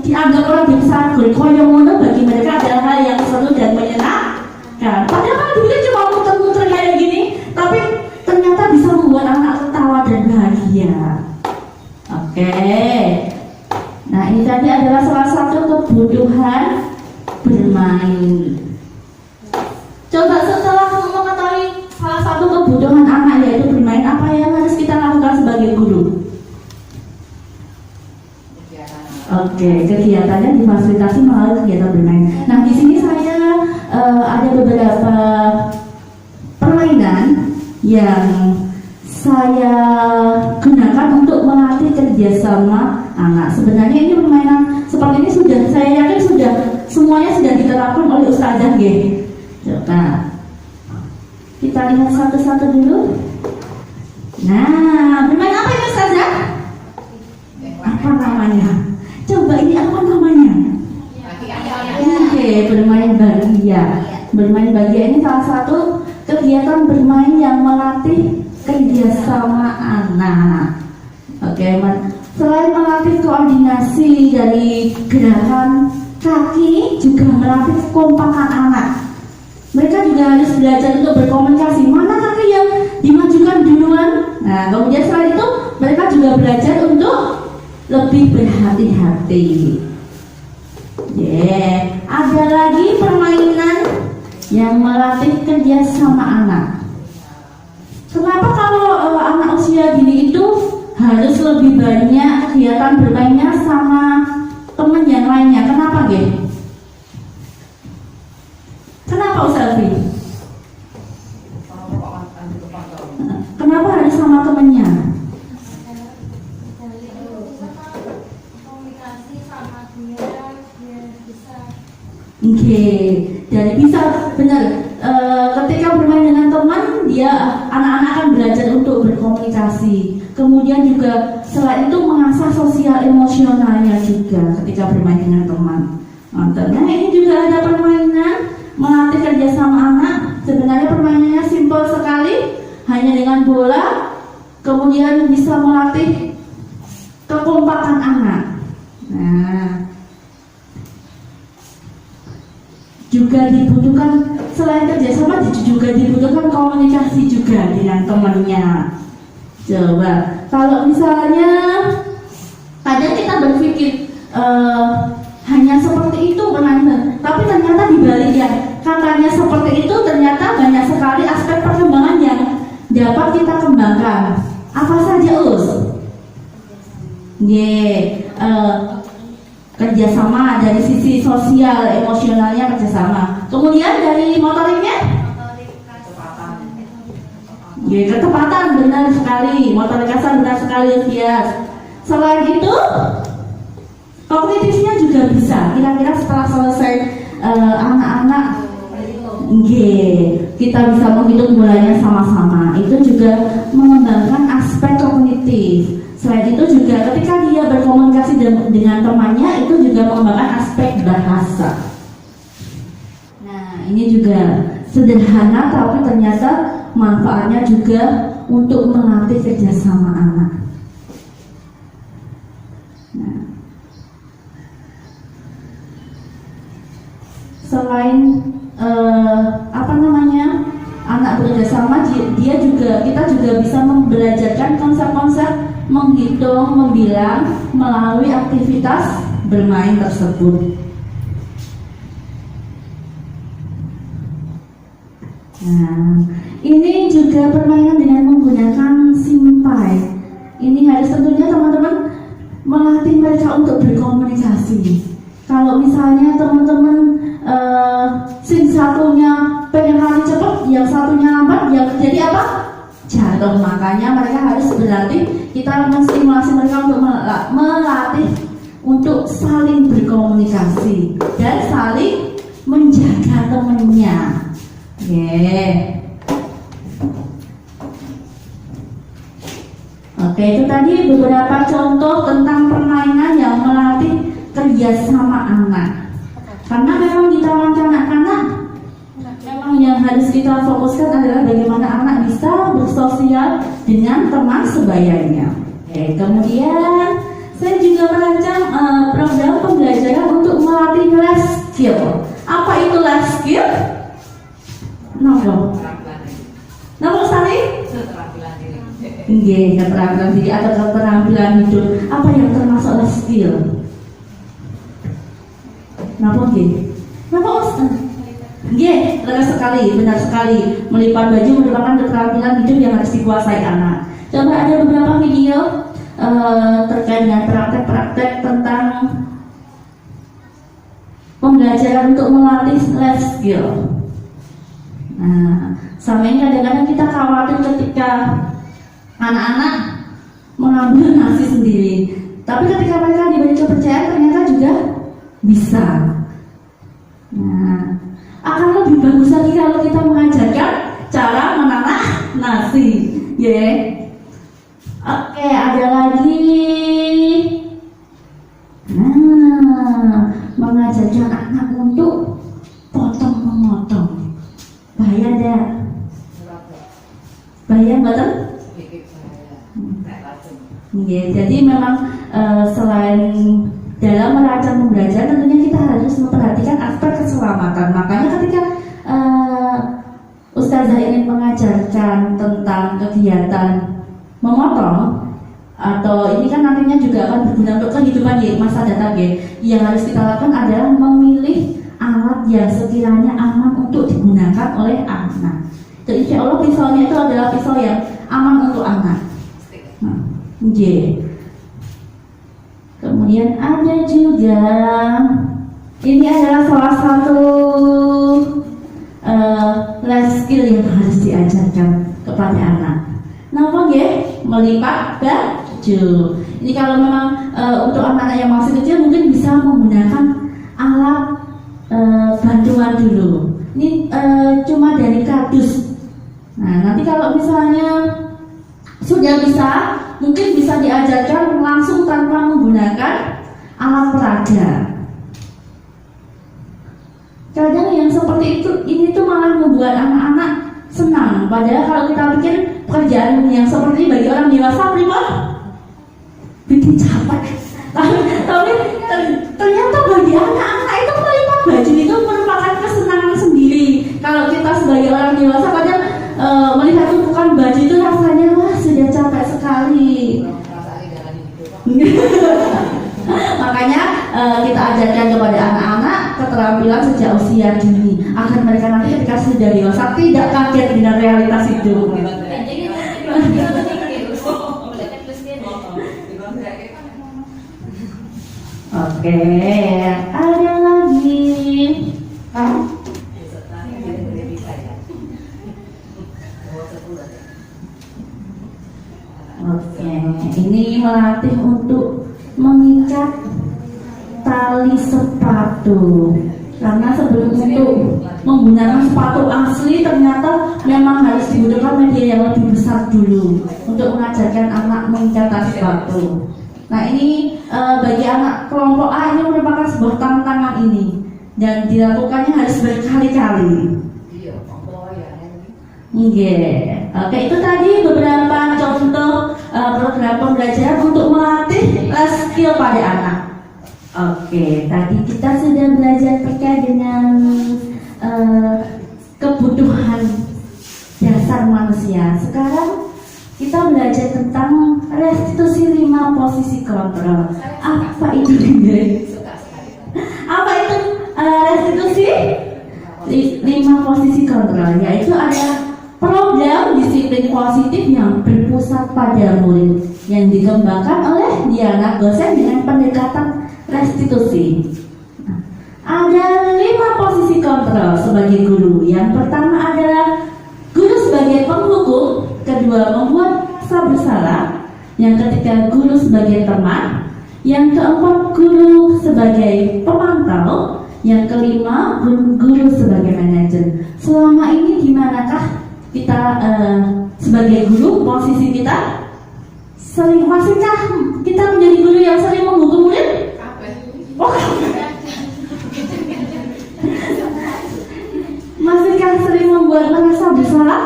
dianggap orang dewasa koyomono, bagi mereka adalah hal yang seru dan menyenangkan. Padahal kalau dipikir cuma muter-muter kayak gini, tapi ternyata bisa membuat anak tertawa dan bahagia. Oke. Nah, ini tadi adalah salah satu kebutuhan bermain. Coba setelah mengetahui salah satu kebutuhan anak yaitu bermain, apa yang harus kita lakukan sebagai guru? Oke, kegiatannya difasilitasi melalui kegiatan bermain. Nah, di sini saya ada beberapa permainan yang saya gunakan untuk melatih kerjasama anak. Sebenarnya ini permainan seperti ini sudah, saya yakin sudah semuanya sudah diterapkan oleh Ustazah G. Coba kita lihat satu-satu dulu. Nah, bermain apa ini Ustazah? Apa namanya? Coba ini apa namanya? Oke, bermain bahagia. Bermain bahagia ini salah satu kegiatan bermain yang melatih kerjasama anak. Oke, selain melatih koordinasi dari gerakan kaki, juga melatih kekompakan anak. Mereka juga harus belajar untuk berkomunikasi. Mana kaki yang dimajukan duluan? Nah, kemudian setelah itu mereka juga belajar untuk lebih berhati-hati. Ada lagi permainan yang melatih kerjasama anak. Kenapa kalau anak usia gini itu harus lebih banyak kegiatan bermainnya sama teman yang lainnya? Kenapa, Ge? Kenapa, Ustazi? Kenapa harus sama temannya? Komunikasi sama dia biar bisa. Oke, jadi bisa benar. Ketika bermain dengan teman, anak-anak akan belajar untuk berkomunikasi. Kemudian juga selain itu mengasah sosial emosionalnya juga ketika bermain dengan teman. Nah, ini juga ada permainan melatih kerjasama anak. Sebenarnya permainannya simpel sekali, hanya dengan bola. Kemudian bisa melatih kekompakan anak. Nah, juga dibutuhkan selain kerjasama juga dibutuhkan komunikasi juga dengan temannya. Coba kalau misalnya kadang kita berpikir hanya seperti itu permainan, tapi ternyata dibaliknya katanya seperti itu ternyata banyak sekali aspek perkembangan yang dapat kita kembangkan. Apa saja Us? Kerjasama dari sisi sosial, emosionalnya kerjasama. Kemudian dari motoriknya? Ketepatan benar sekali. Motorik kasar benar sekali ya. Selain itu, kognitifnya juga bisa. Kira-kira setelah selesai anak-anak, kita bisa menghitung bolanya sama-sama. Itu juga mengembangkan aspek kognitif. Selain itu juga ketika dia berkomunikasi dengan temannya, itu juga mengembangkan aspek bahasa. Nah, ini juga sederhana tapi ternyata manfaatnya juga untuk melatih kerjasama anak. Nah, selain anak bekerjasama, kita juga bisa membelajarkan konsep-konsep menghitung, membilang melalui aktivitas bermain tersebut. Nah, ini juga permainan dengan menggunakan simpai. Ini harus tentunya teman-teman melatih mereka untuk berkomunikasi. Kalau misalnya teman-teman sing satunya pengen lari cepat, yang satunya lambat, yang terjadi apa? Jatuh. Makanya mereka harus berlatih. Kita menstimulasi mereka untuk melatih untuk saling berkomunikasi dan saling menjaga temannya. Oke, itu tadi beberapa contoh tentang permainan yang melatih kerjasama anak. Karena memang di taman kanak-kanak memang yang harus kita fokuskan adalah bagaimana anak bisa bersosial dengan teman sebayanya. Oke, kemudian saya juga merancang program pembelajaran untuk melatih life skill. Apa itu life skill? Nopo? Nopo sekali? Keterampilan diri. Keterampilan diri atau keterampilan hidup. Apa yang termasuk life skill? Napa nggih? Napa Ustaz? Nggih, tegas sekali, benar sekali. Melipat baju merupakan keterampilan hidup yang harus dikuasai anak. Coba ada beberapa video terkait dengan praktek-praktek tentang pembelajaran untuk melatih life skill. Nah, sama ini kadang-kadang kita khawatir ketika anak-anak mengambil nasi sendiri. Tapi ketika mereka diberi kepercayaan ternyata juga bisa. Nah, akan lebih bagus lagi kalau kita mengajarkan cara menanam nasi. Oke, ada lagi. Mengajarkan anak untuk potong-memotong. Bahaya dah. Bahaya betul? Jadi memang selain dalam merancang pembelajaran tentunya kita harus memperhatikan aspek keselamatan. Makanya ketika Ustazah ingin mengajarkan tentang kegiatan memotong, atau ini kan nantinya juga akan berguna untuk kehidupan di masa datang yang harus kita lakukan adalah memilih alat yang sekiranya aman untuk digunakan oleh anak. Jadi insya Allah pisaunya itu adalah pisau yang aman untuk anak. Kemudian ada juga, ini adalah salah satu life skill yang harus diajarkan kepada anak. Napa nggih? Melipat baju. Ini kalau memang untuk anak-anak yang masih kecil mungkin bisa menggunakan alat bantuan dulu. Ini cuma dari kardus. Nah, nanti kalau misalnya sudah bisa, mungkin bisa diajarkan langsung tanpa menggunakan alat peraga. Kadang yang seperti itu, ini tuh malah membuat anak-anak senang. Padahal kalau kita pikir pekerjaan yang seperti ini bagi orang dewasa prima bikin capek. Tapi ternyata bagi anak-anak itu melipat baju itu merupakan kesenangan sendiri. Kalau kita sebagai orang dewasa kadang melihat tumpukan baju itu rasanya wah sudah capek sekali. Makanya kita ajarkan kepada anak-anak keterampilan sejak usia dini agar mereka nanti ketika sudah dewasa tidak kaget dengan realitas hidup. Oke, ada lagi. Oke, ini melatih untuk mengikat tali sepatu. Karena sebelum untuk menggunakan sepatu asli ternyata memang harus dibutuhkan media yang lebih besar dulu untuk mengajarkan anak mengikat tali sepatu. Nah ini bagi anak kelompok A ini merupakan sebuah tantangan ini dan dilakukannya harus berkali-kali. Oke, itu tadi beberapa contoh program pembelajaran untuk melatih life skill pada anak. Oke, tadi kita sudah belajar terkait dengan kebutuhan dasar manusia. Sekarang kita belajar tentang restitusi 5 posisi kontrol. Apa itu? Apa itu restitusi 5 posisi kontrol? Yaitu ada program disiplin positif yang berpusat pada murid yang dikembangkan oleh dialog dosen dengan pendekatan restitusi. Ada 5 posisi kontrol sebagai guru. Yang pertama adalah guru sebagai penghukum, kedua membuat rasa bersalah, yang ketiga guru sebagai teman, yang keempat guru sebagai pemantau, yang kelima guru sebagai manajer. Selama ini dimanakah kita sebagai guru? Posisi kita masihkah kita menjadi guru yang sering menghukum murid? Oh, masihkah sering membuat merasa bersalah?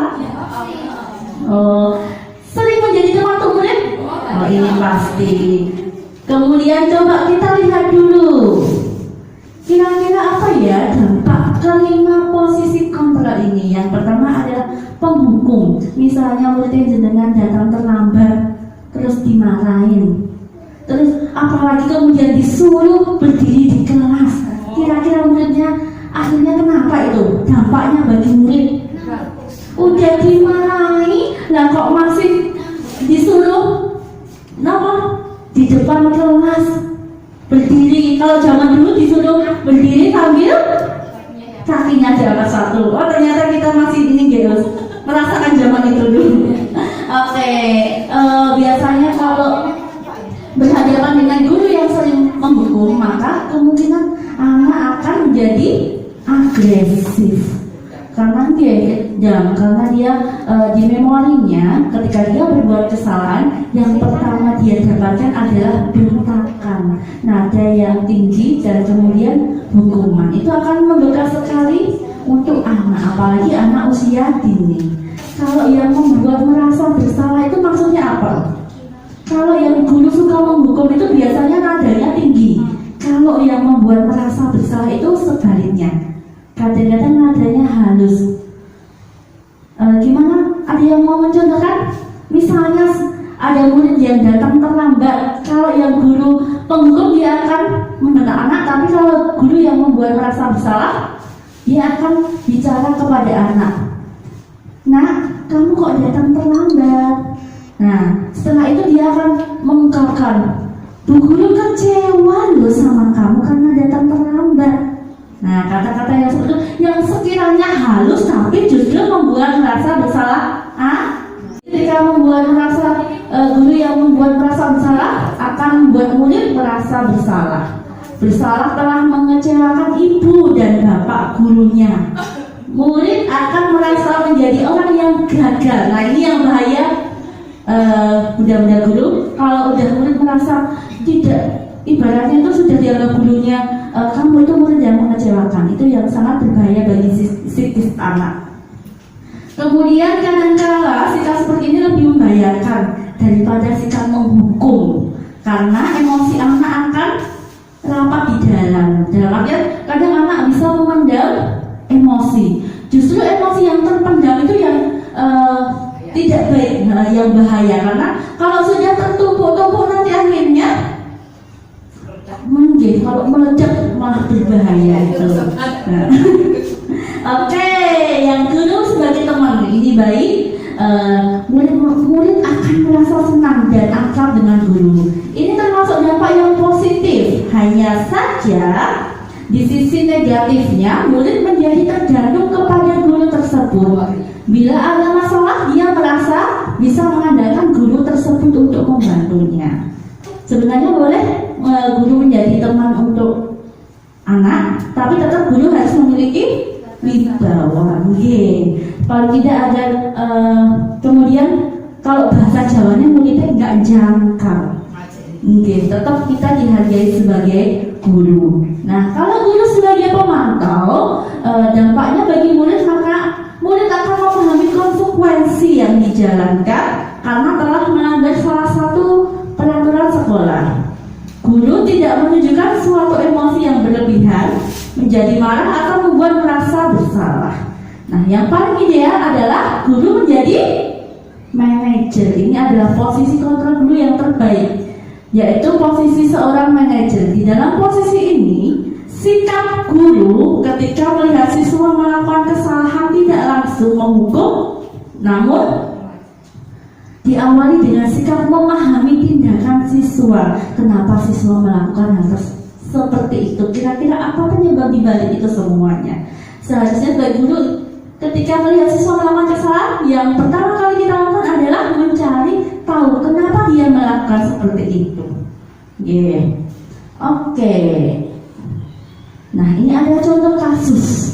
Oh, sering menjadi teman untuk murid? Oh, ini pasti. Kemudian coba kita lihat dulu, kira-kira apa ya dampak kelima posisi kontrol ini. Yang pertama adalah penghukum. Misalnya murid yang jenengan datang terlambat terus dimarahin, terus apalagi kemudian disuruh berdiri di kelas. Kira-kira muridnya akhirnya kenapa itu? Dampaknya bagi murid, udah dimarahi, lah kok masih disuruh di depan kelas berdiri. Kalau zaman dulu disuruh berdiri sambil kakinya diangkat satu. Oh, ternyata kita masih ini geos merasakan zaman itu dulu. Oke, biasanya kalau berhadapan dengan guru yang sering menghukum, maka kemungkinan anak akan menjadi agresif. Karena dia di memorinya ketika dia berbuat kesalahan, yang pertama dia dapatkan adalah bentakan, nada yang tinggi, dan kemudian hukuman. Itu akan membekas sekali untuk anak, apalagi anak usia dini. Kalau yang membuat merasa bersalah itu maksudnya apa? Kalau yang guru suka menghukum itu biasanya nadanya tinggi. Kalau yang membuat merasa bersalah itu sebaliknya, kadang-kadang nadanya halus. Gimana? Ada yang mau mencontohkan? Misalnya ada murid yang datang terlambat. Kalau yang guru penghukum dia akan membentak anak, tapi kalau guru yang membuat merasa bersalah, dia akan bicara kepada anak. Nah, kamu kok datang terlambat? Nah, setelah itu dia akan mengungkapkan, Bu Guru kecewa loh sama kamu karena datang terlambat. Nah, kata-kata yang seperti itu, yang sekiranya halus tapi justru membuat merasa bersalah. Ketika membuat merasa guru yang membuat merasa bersalah akan membuat murid merasa bersalah. Bersalah telah mengecewakan ibu dan bapak gurunya. Murid akan merasa menjadi orang yang gagal. Nah, ini yang bahaya. Mudah-mudahan guru, kalau udah murid merasa tidak, ibaratnya itu sudah dianggap gurunya, kamu itu murid yang mengecewakan, itu yang sangat berbahaya bagi psikis anak. Kemudian kadang-kala sikap seperti ini lebih membahayakan daripada sikap menghukum, karena emosi anak akan rapat di dalam artian kadang anak bisa memendam emosi. Justru emosi yang terpendam itu yang tidak baik, yang bahaya, karena kalau sudah tertumpuk-tumpuk nanti akhirnya kalau meledak malah berbahaya itu. Nah. Oke, yang guru sebagai teman ini baik. Murid akan merasa senang dan akrab dengan guru. Ini termasuk dampak yang positif. Hanya saja di sisi negatifnya, murid menjadi tergantung kepada guru tersebut. Bila ada masalah, dia merasa bisa mengandalkan guru tersebut untuk membantunya. Sebenarnya boleh guru menjadi teman untuk anak, tapi tetap guru harus memiliki wibawa. Paling tidak ada kemudian kalau bahasa Jawanya muridnya nggak jangkar. Tetap kita dihargai sebagai guru. Nah, kalau guru sebagai pemantau, dampaknya bagi murid, maka murid akan memahami konsekuensi yang dijalankan karena telah melanggar salah satu peraturan sekolah. Guru tidak menunjukkan suatu emosi yang berlebihan, menjadi marah atau membuat merasa bersalah. Nah, yang paling ideal adalah guru menjadi manajer. Ini adalah posisi kontrol guru yang terbaik, yaitu posisi seorang manajer. Di dalam posisi ini, sikap guru ketika melihat siswa melakukan kesalahan tidak langsung menghukum, namun diawali dengan sikap memahami tindakan siswa. Kenapa siswa melakukan hal seperti itu. Kira-kira apa penyebab dibalik itu semuanya? Seharusnya sebagai guru ketika melihat siswa melakukan kesalahan, yang pertama kali kita lakukan adalah mencari tahu kenapa dia melakukan seperti itu. Oke. Nah, ini ada contoh kasus.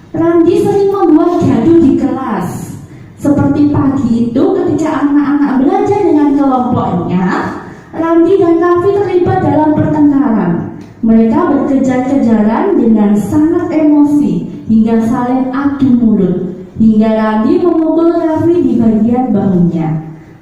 Randi sering membuat gaduh di kelas. Seperti pagi itu ketika anak-anak belajar dengan kelompoknya, Randi dan Raffi terlibat dalam pertengkaran. Mereka berkejar-kejaran dengan sangat emosi hingga saling adu mulut. Hingga Randi memukul Raffi di bagian bahunya.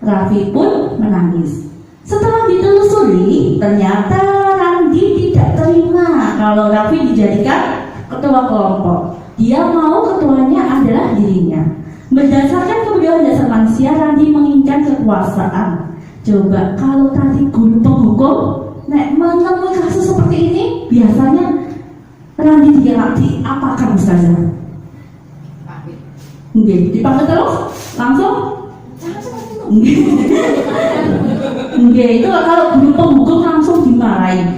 Raffi pun menangis. Setelah ditelusuri, ternyata Randi tidak terima kalau Raffi dijadikan ketua kelompok. Dia mau ketuanya adalah dirinya. Berdasarkan kebutuhan dasar manusia, Randi menginginkan kekuasaan. Coba kalau tadi guru penghukum menemui kasus seperti ini, biasanya Randi diapakan Ustazah? Dipanggil terus? Langsung? Itu kalau guru penghukum langsung dimarahin.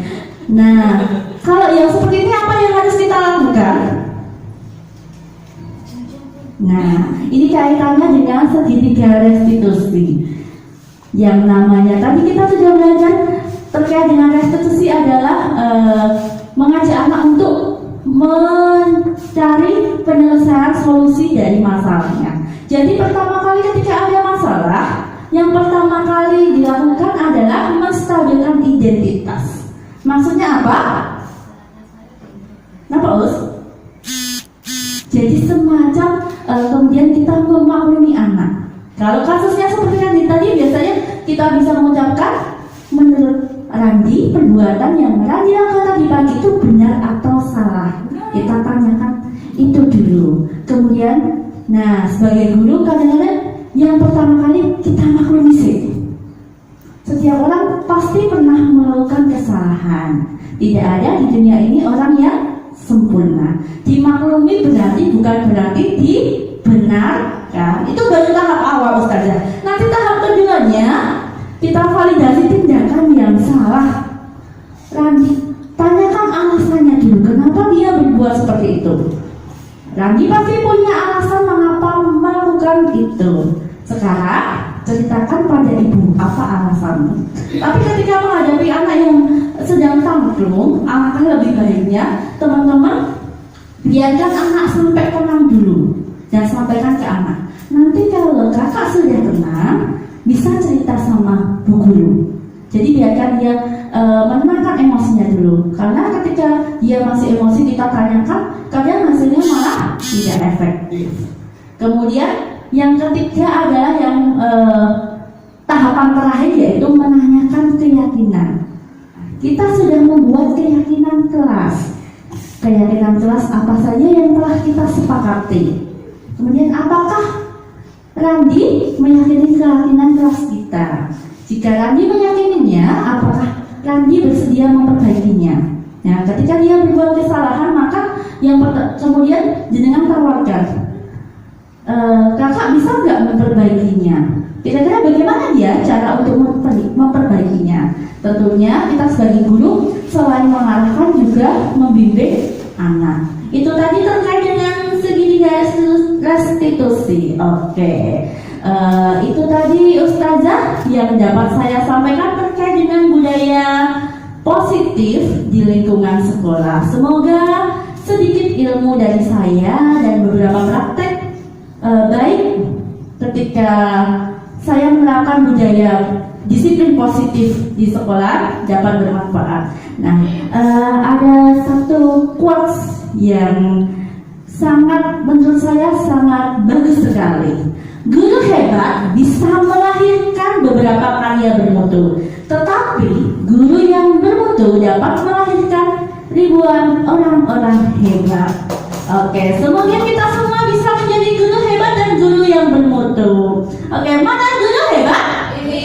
Nah, kalau yang seperti ini apa yang harus kita lakukan? Nah, ini kaitannya dengan segitiga restitusi. Yang namanya tadi kita sudah belajar terkait dengan restitusi adalah mengajak anak untuk mencari penyelesaian solusi dari masalahnya. Jadi pertama kali ketika ada masalah, yang pertama kali dilakukan adalah menstabilkan identitas. Maksudnya apa? Kenapa Us? Jadi semacam kemudian kita memaklumi anak. Kalau kasusnya seperti tadi biasanya kita bisa mengucapkan, menurut Randi perbuatan yang Randi lakukan tadi pagi itu benar atau salah. Kita tanyakan itu dulu. Kemudian, nah sebagai guru kadang-kadang yang pertama kali kita maklumi sih. Setiap orang pasti pernah melakukan kesalahan. Tidak ada di dunia ini orang yang sempurna. Dimaklumi bukan berarti dibenarkan. Itu baru tahap awal Ustazah. Nanti tahap keduanya kita validasi tindakan yang salah. Randi, tanyakan alasannya dulu. Kenapa dia berbuat seperti itu? Randi pasti punya alasan mengapa melakukan itu. Sekarang ceritakan pada ibu apa alasanmu. Tapi ketika menghadapi anak yang sedang tantrum, alangkah lebih baiknya teman-teman biarkan anak sampai tenang dulu dan sampaikan ke anak. Nanti kalau kakak sudah tenang, bisa cerita sama bu guru. Jadi biarkan dia menenangkan emosinya dulu. Karena ketika dia masih emosi kita tanyakan, kadang hasilnya malah tidak efektif. Kemudian yang ketiga adalah yang tahapan terakhir, yaitu menanyakan keyakinan. Kita sudah membuat keyakinan kelas. Keyakinan kelas apa saja yang telah kita sepakati. Kemudian apakah Randi meyakini keyakinan kelas kita? Jika Randi meyakininya, apakah Randi bersedia memperbaikinya? Nah, ketika dia berbuat kesalahan, maka yang kemudian jenengan tawarkan, kakak bisa nggak memperbaikinya? Kira-kira bagaimana dia cara untuk memperbaikinya? Tentunya kita sebagai guru selain mengarahkan juga membimbing anak. Itu tadi terkait dengan segitiga restitusi. Oke. Itu tadi Ustazah yang dapat saya sampaikan terkait dengan budaya positif di lingkungan sekolah. Semoga sedikit ilmu dari saya dan beberapa praktek baik ketika saya menerapkan budaya disiplin positif di sekolah dapat bermanfaat. Nah, ada satu quotes yang menurut saya sangat bagus sekali. Guru hebat bisa melahirkan beberapa karya bermutu, tetapi guru yang bermutu dapat melahirkan ribuan orang-orang hebat. Oke, semoga kita semua bisa menjadi guru hebat dan guru yang bermutu. Oke, mana guru hebat? Ini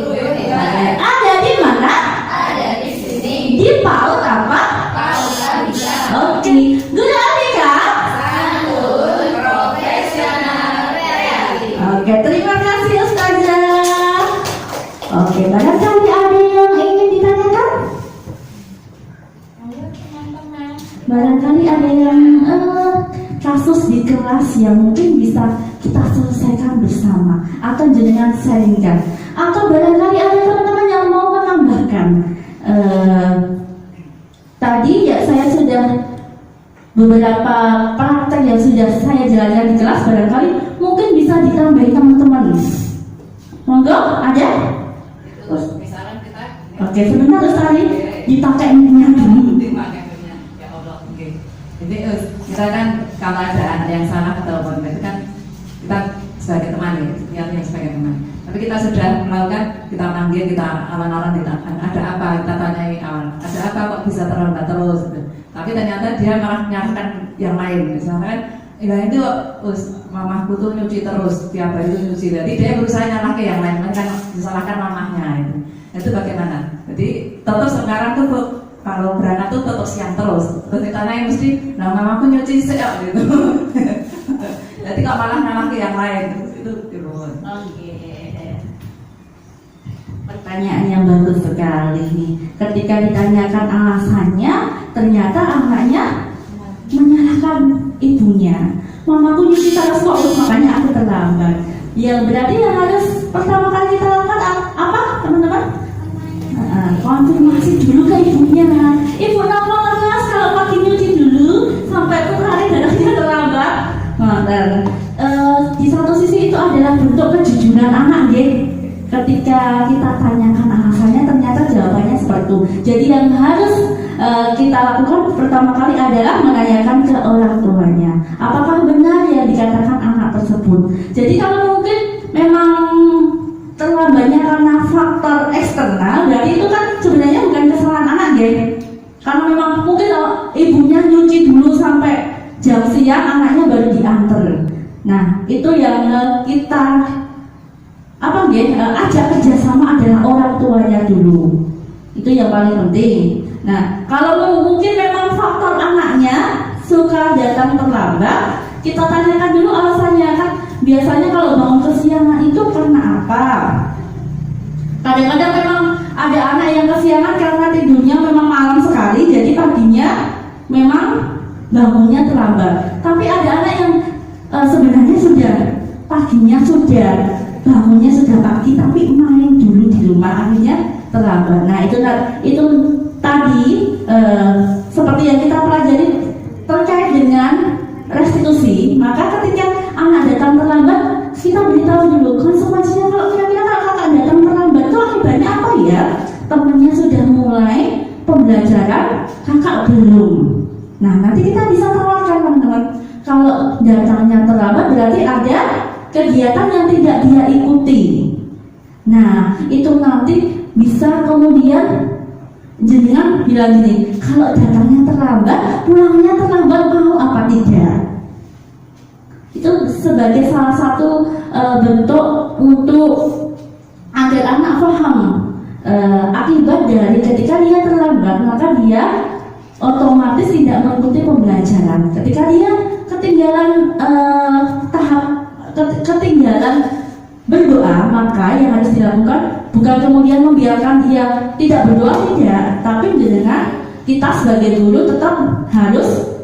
guru hebat. Ada di mana? Ada di sini. Di PAUD apa? PAUD Abika. Oke, guru Abika. Santun, profesional, kreatif. Oke, terima kasih Ustazah. Oke, barangkali ada yang ingin ditanyakan? barangkali ada yang kasus di kelas yang mungkin bisa kita selesaikan bersama atau jenengan sharingkan, atau barangkali ada teman-teman yang mau menambahkan. Tadi ya saya sudah beberapa praktek yang sudah saya jalankan di kelas, barangkali mungkin bisa ditambahin teman-teman. Monggo, ada? Terus misalkan kita Oke, sebentar Ustari, dipakai mic-nya dulu. Ya Allah, oke. Jadi kita kan kalau ada anak yang salah atau apa itu kan kita sebagai teman ya, lihatnya sebagai teman. Tapi kita sudah melakukan, kita panggil, kita awan-awan, kita ada apa, kita tanyai awan, ada apa kok bisa terlambat terus. Gitu. Tapi ternyata dia malah menyalahkan yang lain. Misalkan, ya itu mamahku tuh nyuci terus tiap hari itu nyuci. Jadi dia berusaha nyalahkan yang lain, kan disalahkan mamahnya itu. Itu bagaimana? Jadi tetap sekarang tuh kalau berangkat tuh tetap siang terus. Terus ditanya mesti, nah mamaku nyuci sejak gitu. Jadi kok malah nyalahkan yang lain itu dirumun. Pertanyaan yang bagus sekali nih. Ketika ditanyakan alasannya, ternyata anaknya menyalahkan ibunya. Mamaku nyuci terus kok, makanya aku terlambat. Ya berarti yang harus pertama kali kita lakukan apa, teman-teman? Konfirmasi dulu ke ibunya. Ibu nongol kalau pagi nyuci dulu sampai tuh hari dadanya terlambat. Dan di satu sisi itu adalah bentuk kejujuran anak, nggih. Ketika kita tanyakan alasannya, ternyata jawabannya seperti itu. Jadi yang harus kita lakukan pertama kali adalah menanyakan ke orang tuanya, apakah benar yang dikatakan anak tersebut. Jadi kalau mungkin memang terlambatnya karena faktor eksternal, berarti itu kan sebenarnya bukan kesalahan anak, ya. Karena memang mungkin ibunya nyuci dulu sampai jam siang, anaknya baru diantar. Nah, itu yang kita ajak kerjasama adalah orang tuanya dulu. Itu yang paling penting. Nah, kalau mungkin memang faktor anaknya suka datang terlambat, kita tanyakan dulu alasannya kan. Biasanya kalau bangun kesiangan itu karena apa? Kadang-kadang memang ada anak yang kesiangan karena tidurnya memang malam sekali, jadi paginya memang bangunnya terlambat. Tapi ada anak yang sebenarnya sudah paginya sudah, bangunnya sudah pagi, tapi main dulu di rumah, akhirnya terlambat. Nah itu tadi seperti yang kita pelajari terkait dengan restitusi. Maka ketika anak datang terlambat, kita beritahu dulu konsekuensinya. Kalau kira-kira kalau kakak datang terlambat itu akibatnya apa ya? Temennya sudah mulai pembelajaran, kakak belum. Nah nanti kita bisa tawarkan, teman-teman. Kalau datangnya terlambat berarti ada kegiatan yang tidak dia ikuti. Nah itu nanti bisa kemudian jenengan bilang gini, kalau datangnya terlambat, pulangnya terlambat, mau apa tidak? Itu sebagai salah satu bentuk untuk agar anak paham akibat dari ketika dia terlambat, maka dia otomatis tidak mengikuti pembelajaran. Ketika dia ketinggalan ketinggalan berdoa, maka yang harus dilakukan bukan kemudian membiarkan dia tidak berdoa, tidak, tapi dengan kita sebagai guru tetap harus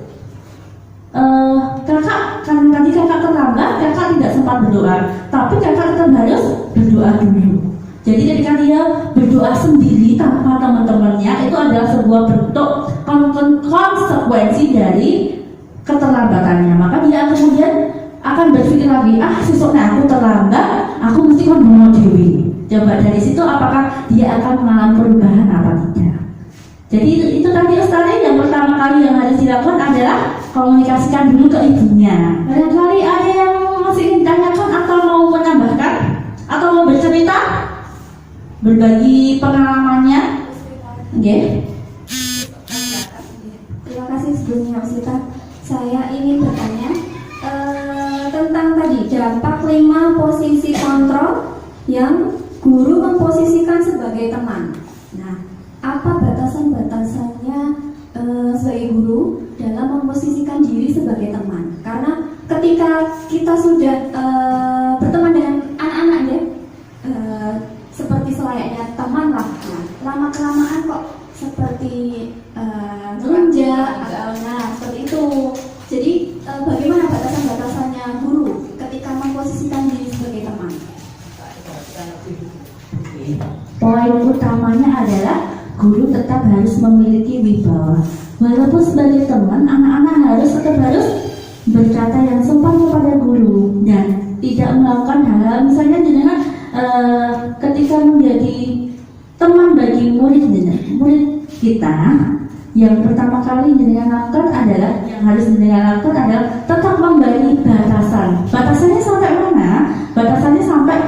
karena tadi kakak terlambat, kakak tidak sempat berdoa, tapi kakak tetap harus berdoa dulu. Jadi ketika dia berdoa sendiri tanpa teman-temannya, itu adalah sebuah bentuk konsekuensi dari keterlambatannya. Maka dia kemudian akan berpikir lagi, sesuknya aku terlambat, aku mesti kan bunuh diri. Coba dari situ apakah dia akan mengalami perubahan apa tidak. Jadi itu tadi Ustazah, yang pertama kali yang harus dilakukan adalah komunikasikan dulu ke ibunya. Barangkali ada yang masih ingin ditanyakan atau mau menambahkan atau mau bercerita, berbagi pengalamannya. Oke. Terima kasih sebelumnya Ustazah. Saya ingin bertanya tentang tadi dampak 5 posisi kontrol yang guru memposisikan sebagai teman. Nah, apa batasan-batasannya sebagai guru dalam memposisikan diri sebagai teman? Karena ketika kita sudah berteman dengan anak-anak ya, seperti selayaknya teman lah. Nah, lama kelamaan kok seperti lunja atau seperti itu. Poin utamanya adalah guru tetap harus memiliki wibawa. Walaupun sebagai teman, anak-anak tetap harus berkata yang sopan kepada guru dan tidak melakukan hal-hal misalnya dengan ketika menjadi teman bagi murid kita, yang pertama kali dengan lakukan adalah tetap memberi batasan. Batasannya sampai mana? Batasannya sampai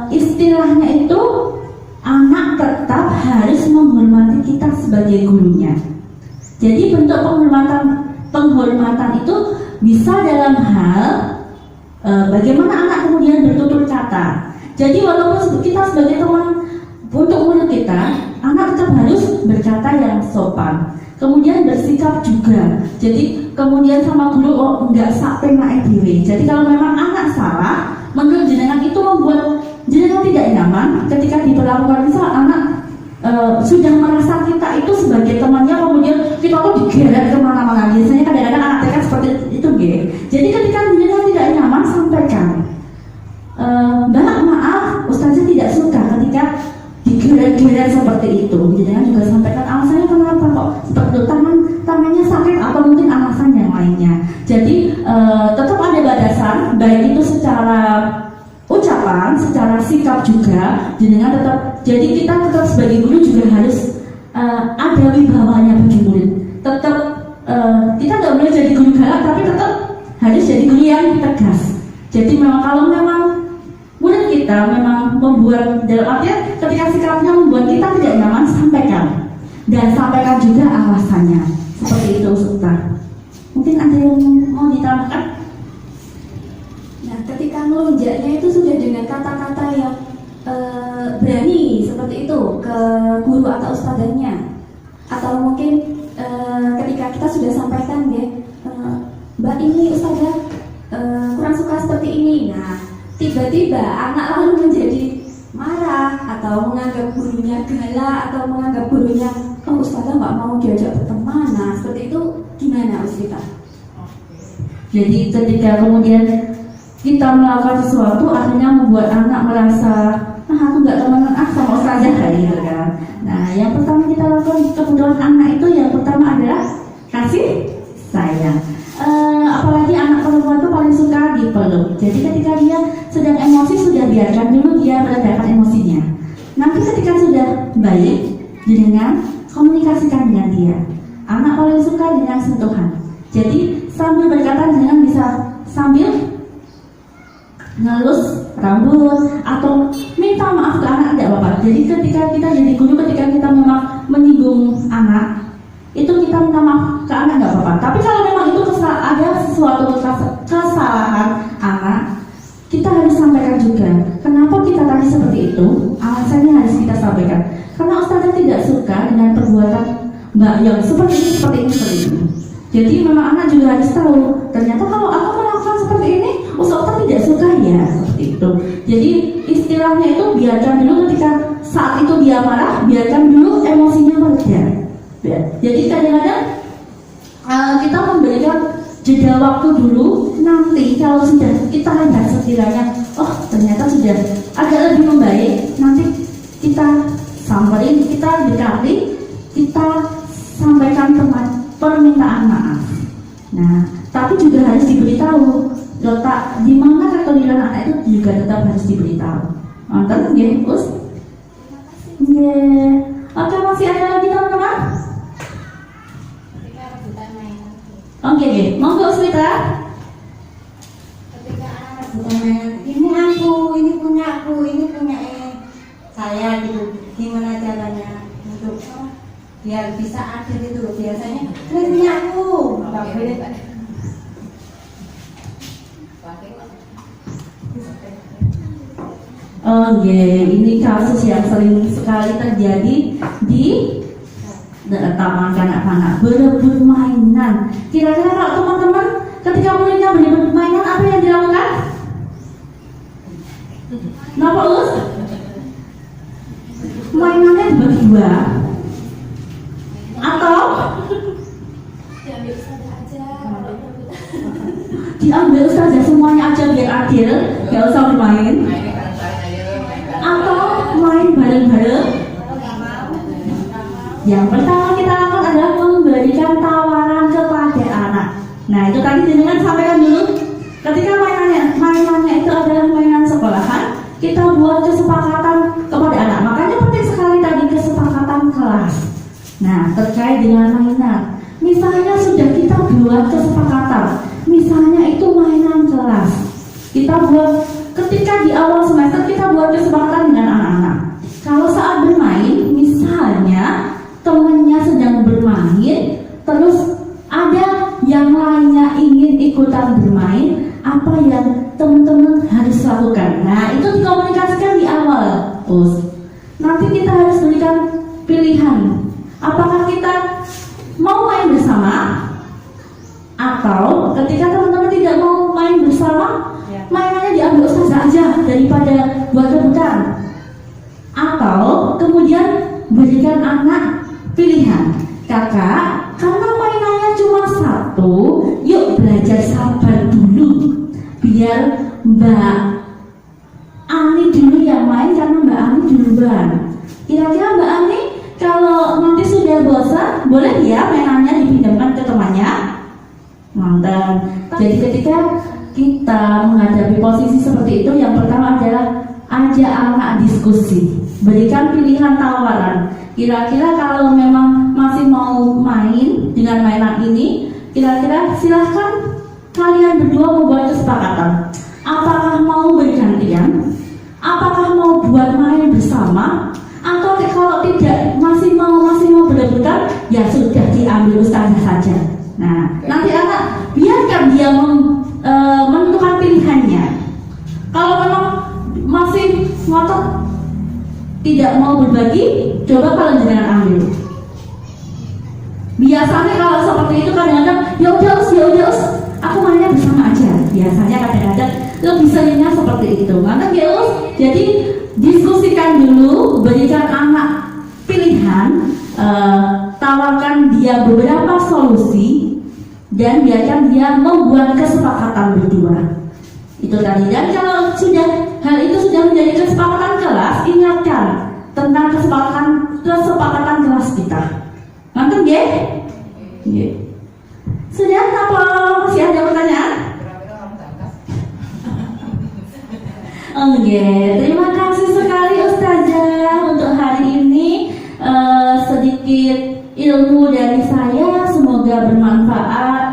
istilahnya itu anak tetap harus menghormati kita sebagai gurunya. Jadi bentuk penghormatan itu bisa dalam hal bagaimana anak kemudian bertutur kata. Jadi walaupun kita sebagai teman untuk murid kita, anak tetap harus berkata yang sopan. Kemudian bersikap juga. Jadi kemudian sama guru enggak sampai naik diri. Jadi kalau memang anak salah, menurut jenengan itu membuat jenengan tidak nyaman ketika diperlakukan, misal anak sudah merasa kita itu sebagai temannya, kemudian kita tuh digeret kemana-mana. Biasanya kadang-kadang anak TK seperti itu, Jadi ketika jenengan tidak nyaman, sampaikan, Mbak, maaf, Ustazah tidak suka ketika digeret-geret seperti itu. Jenengan juga sampaikan alasannya kenapa kok seperti itu, tangannya sakit atau mungkin alasan yang lainnya. Jadi tetap ada batasan, baik itu secara ucapan, secara sikap juga. Jenengan tetap, jadi kita tetap sebagai guru juga harus ada wibawanya bagi murid. Tetap kita nggak boleh jadi guru galak, tapi tetap harus jadi guru yang tegas. Jadi memang kalau memang murid kita memang membuat, dalam artian ketika sikapnya membuat kita tidak nyaman, sampaikan dan sampaikan juga alasannya. Seperti itu, Ustaz. Mungkin ada yang mau ditambahkan? Nah, ketika melunjaknya itu sudah dengan kata-kata yang berani seperti itu ke guru atau ustazahnya, atau mungkin ketika kita sudah sampaikan ya, Mbak, ini ustazah kurang suka seperti ini. Nah, tiba-tiba anak lalu menjadi marah atau menganggap gurunya galak atau menganggap gurunya ustazah nggak mau diajak berteman. Nah, seperti itu gimana Ustazah? Jadi ketika kemudian kita melakukan sesuatu akhirnya membuat anak merasa aku nggak temenan sama ustazah kayak gitu kan. Nah, yang pertama kita lakukan kebutuhan anak itu yang pertama adalah kasih sayang. Apalagi anak perempuan itu paling suka dipeluk. Jadi ketika dia sedang emosi, sudah biarkan dulu dia meredakan emosinya. Nanti ketika sudah baik, dengan komunikasikan dengan dia. Anak paling suka dengan sentuhan. Jadi sambil berkata dengan bisa sambil ngelus rambut atau minta maaf ke anak, tidak apa-apa. Jadi ketika kita jadi guru, ketika kita memang menyinggung anak, itu kita minta maaf ke anak, nggak apa-apa. Tapi kalau memang itu ada sesuatu kesalahan anak, kita harus sampaikan juga. Kenapa kita tadi seperti itu? Alasannya harus kita sampaikan. Karena ustazah tidak suka dengan perbuatan Mbak yang seperti ini. Jadi memang anak juga harus tahu. Ternyata kalau aku melakukan seperti ini, ustazah tidak suka ya, seperti itu. Jadi istilahnya itu biarkan dulu ketika saat itu dia marah, biarkan dulu emosinya mereda. Jadi kadang-kadang kita memberikan jeda waktu dulu. Nanti kalau sudah kita lihat sekiranya ternyata sudah agak lebih membaik, nanti kita samperin, kita dekati, kita sampaikan permintaan maaf. Nah, tapi juga harus diberitahu letak di mana kekeliruan anak itu juga tetap harus diberitahu. Nonton nggih, Us? Nggih. Oke, masih ada lagi teman-teman? Oke, monggo Swita. Ketika anak rebutan mainan, ini aku, ini punya saya gitu. Gimana caranya untuk biar bisa adil itu? Biasanya ini punya aku, nggak boleh. Ini kasus yang sering sekali terjadi di taman kanak-kanak, berebut mainan. Kira-kira kalau teman-teman ketika muridnya berebut mainan, apa yang dilakukan? Napa Us? Mainannya dibagi dua, atau diambil saja semuanya aja biar adil, gak usah bermain. Atau main Yang pertama kita lakukan adalah memberikan tawaran kepada anak. Nah itu tadi dengan sampaikan dulu. Ketika mainannya itu adalah mainan sekolahan, kita buat kesepakatan kepada anak. Makanya penting sekali tadi kesepakatan kelas. Nah terkait dengan mainan, misalnya sudah kita buat kesepakatan, misalnya itu mainan kelas, kita buat ketika di awal semester kita buat kesepakatan dengan anak-anak. Kalau saat bermain, misalnya temannya sedang bermain, terus ada yang lainnya ingin ikutan bermain, apa yang teman-teman harus lakukan? Nah itu dikomunikasikan di awal, nanti kita harus berikan pilihan. Apakah kita mau main bersama, atau ketika teman-teman tidak mau main bersama, mainannya diambil ustazah aja daripada buat rebutan. Atau kemudian berikan anak pilihan, kakak, karena mainannya cuma satu, yuk belajar sabar dulu, biar Mbak Ani dulu yang main karena Mbak Ani duluan. Kira-kira Mbak Ani kalau nanti sudah bosan, boleh ya mainannya dipinjamkan ke temannya? Mantap. Jadi ketika kita menghadapi posisi seperti itu, yang pertama adalah ajak anak diskusi, berikan pilihan tawaran. Kira-kira kalau memang masih mau main dengan mainan ini, kira-kira silahkan kalian berdua membuat kesepakatan. Apakah mau bergantian? Apakah mau buat main bersama? Atau kalau tidak masih mau berebutan, ya sudah diambil ustazah saja. Nah, nanti anak biarkan dia menentukan pilihannya. Kalau memang masih ngotot tidak mau berbagi, coba kalian jangan ambil. Biasanya kalau seperti itu kadang-kadang ya udah aku mainnya bersama aja. Biasanya kadang-kadang lebih seringnya seperti itu. Maka jadi diskusikan dulu, berikan anak pilihan, tawarkan dia beberapa solusi, dan biarkan dia membuat kesepakatan berdua. Itu tadi. Dan kalau hal itu sudah menjadi kesepakatan kelas, ingatkan tentang kesepakatan kelas kita. Mantap ya? Sudah, apa masih ada pertanyaan? Oke, terima kasih sekali Ustazah untuk hari ini. Sedikit ilmu dari saya, semoga bermanfaat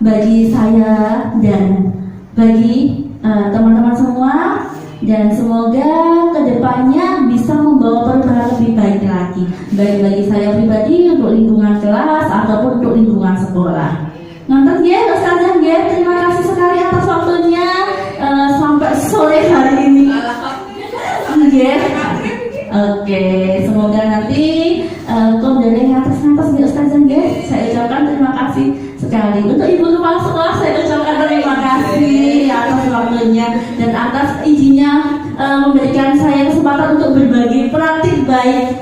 bagi saya dan bagi teman-teman semua, dan semoga kedepannya bisa membawa perubahan lebih baik lagi, baik bagi saya pribadi, untuk lingkungan kelas ataupun untuk lingkungan sekolah. Nonton ya Ustazah ya, terima kasih sekali atas waktunya sampai sore hari ini. Oke, semoga nanti dari atas ya Ustazah ya. Saya ucapkan terima kasih sekali. Untuk Ibu Kepala Sekolah saya ucapkan terima kasih atas waktunya dan atas izinnya memberikan saya kesempatan untuk berbagi praktik baik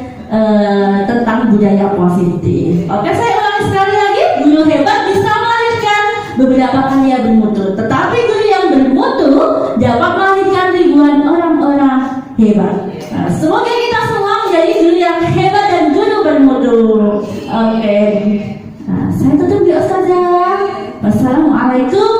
tentang budaya positif. Oke, saya ulangi sekali lagi, guru hebat bisa melahirkan beberapa karya bermutu, tetapi guru yang bermutu dapat melahirkan ribuan orang-orang hebat. Semoga kita semua menjadi guru yang hebat dan guru bermutu. Oke. Saya tutup ya Ustazah. Wassalamualaikum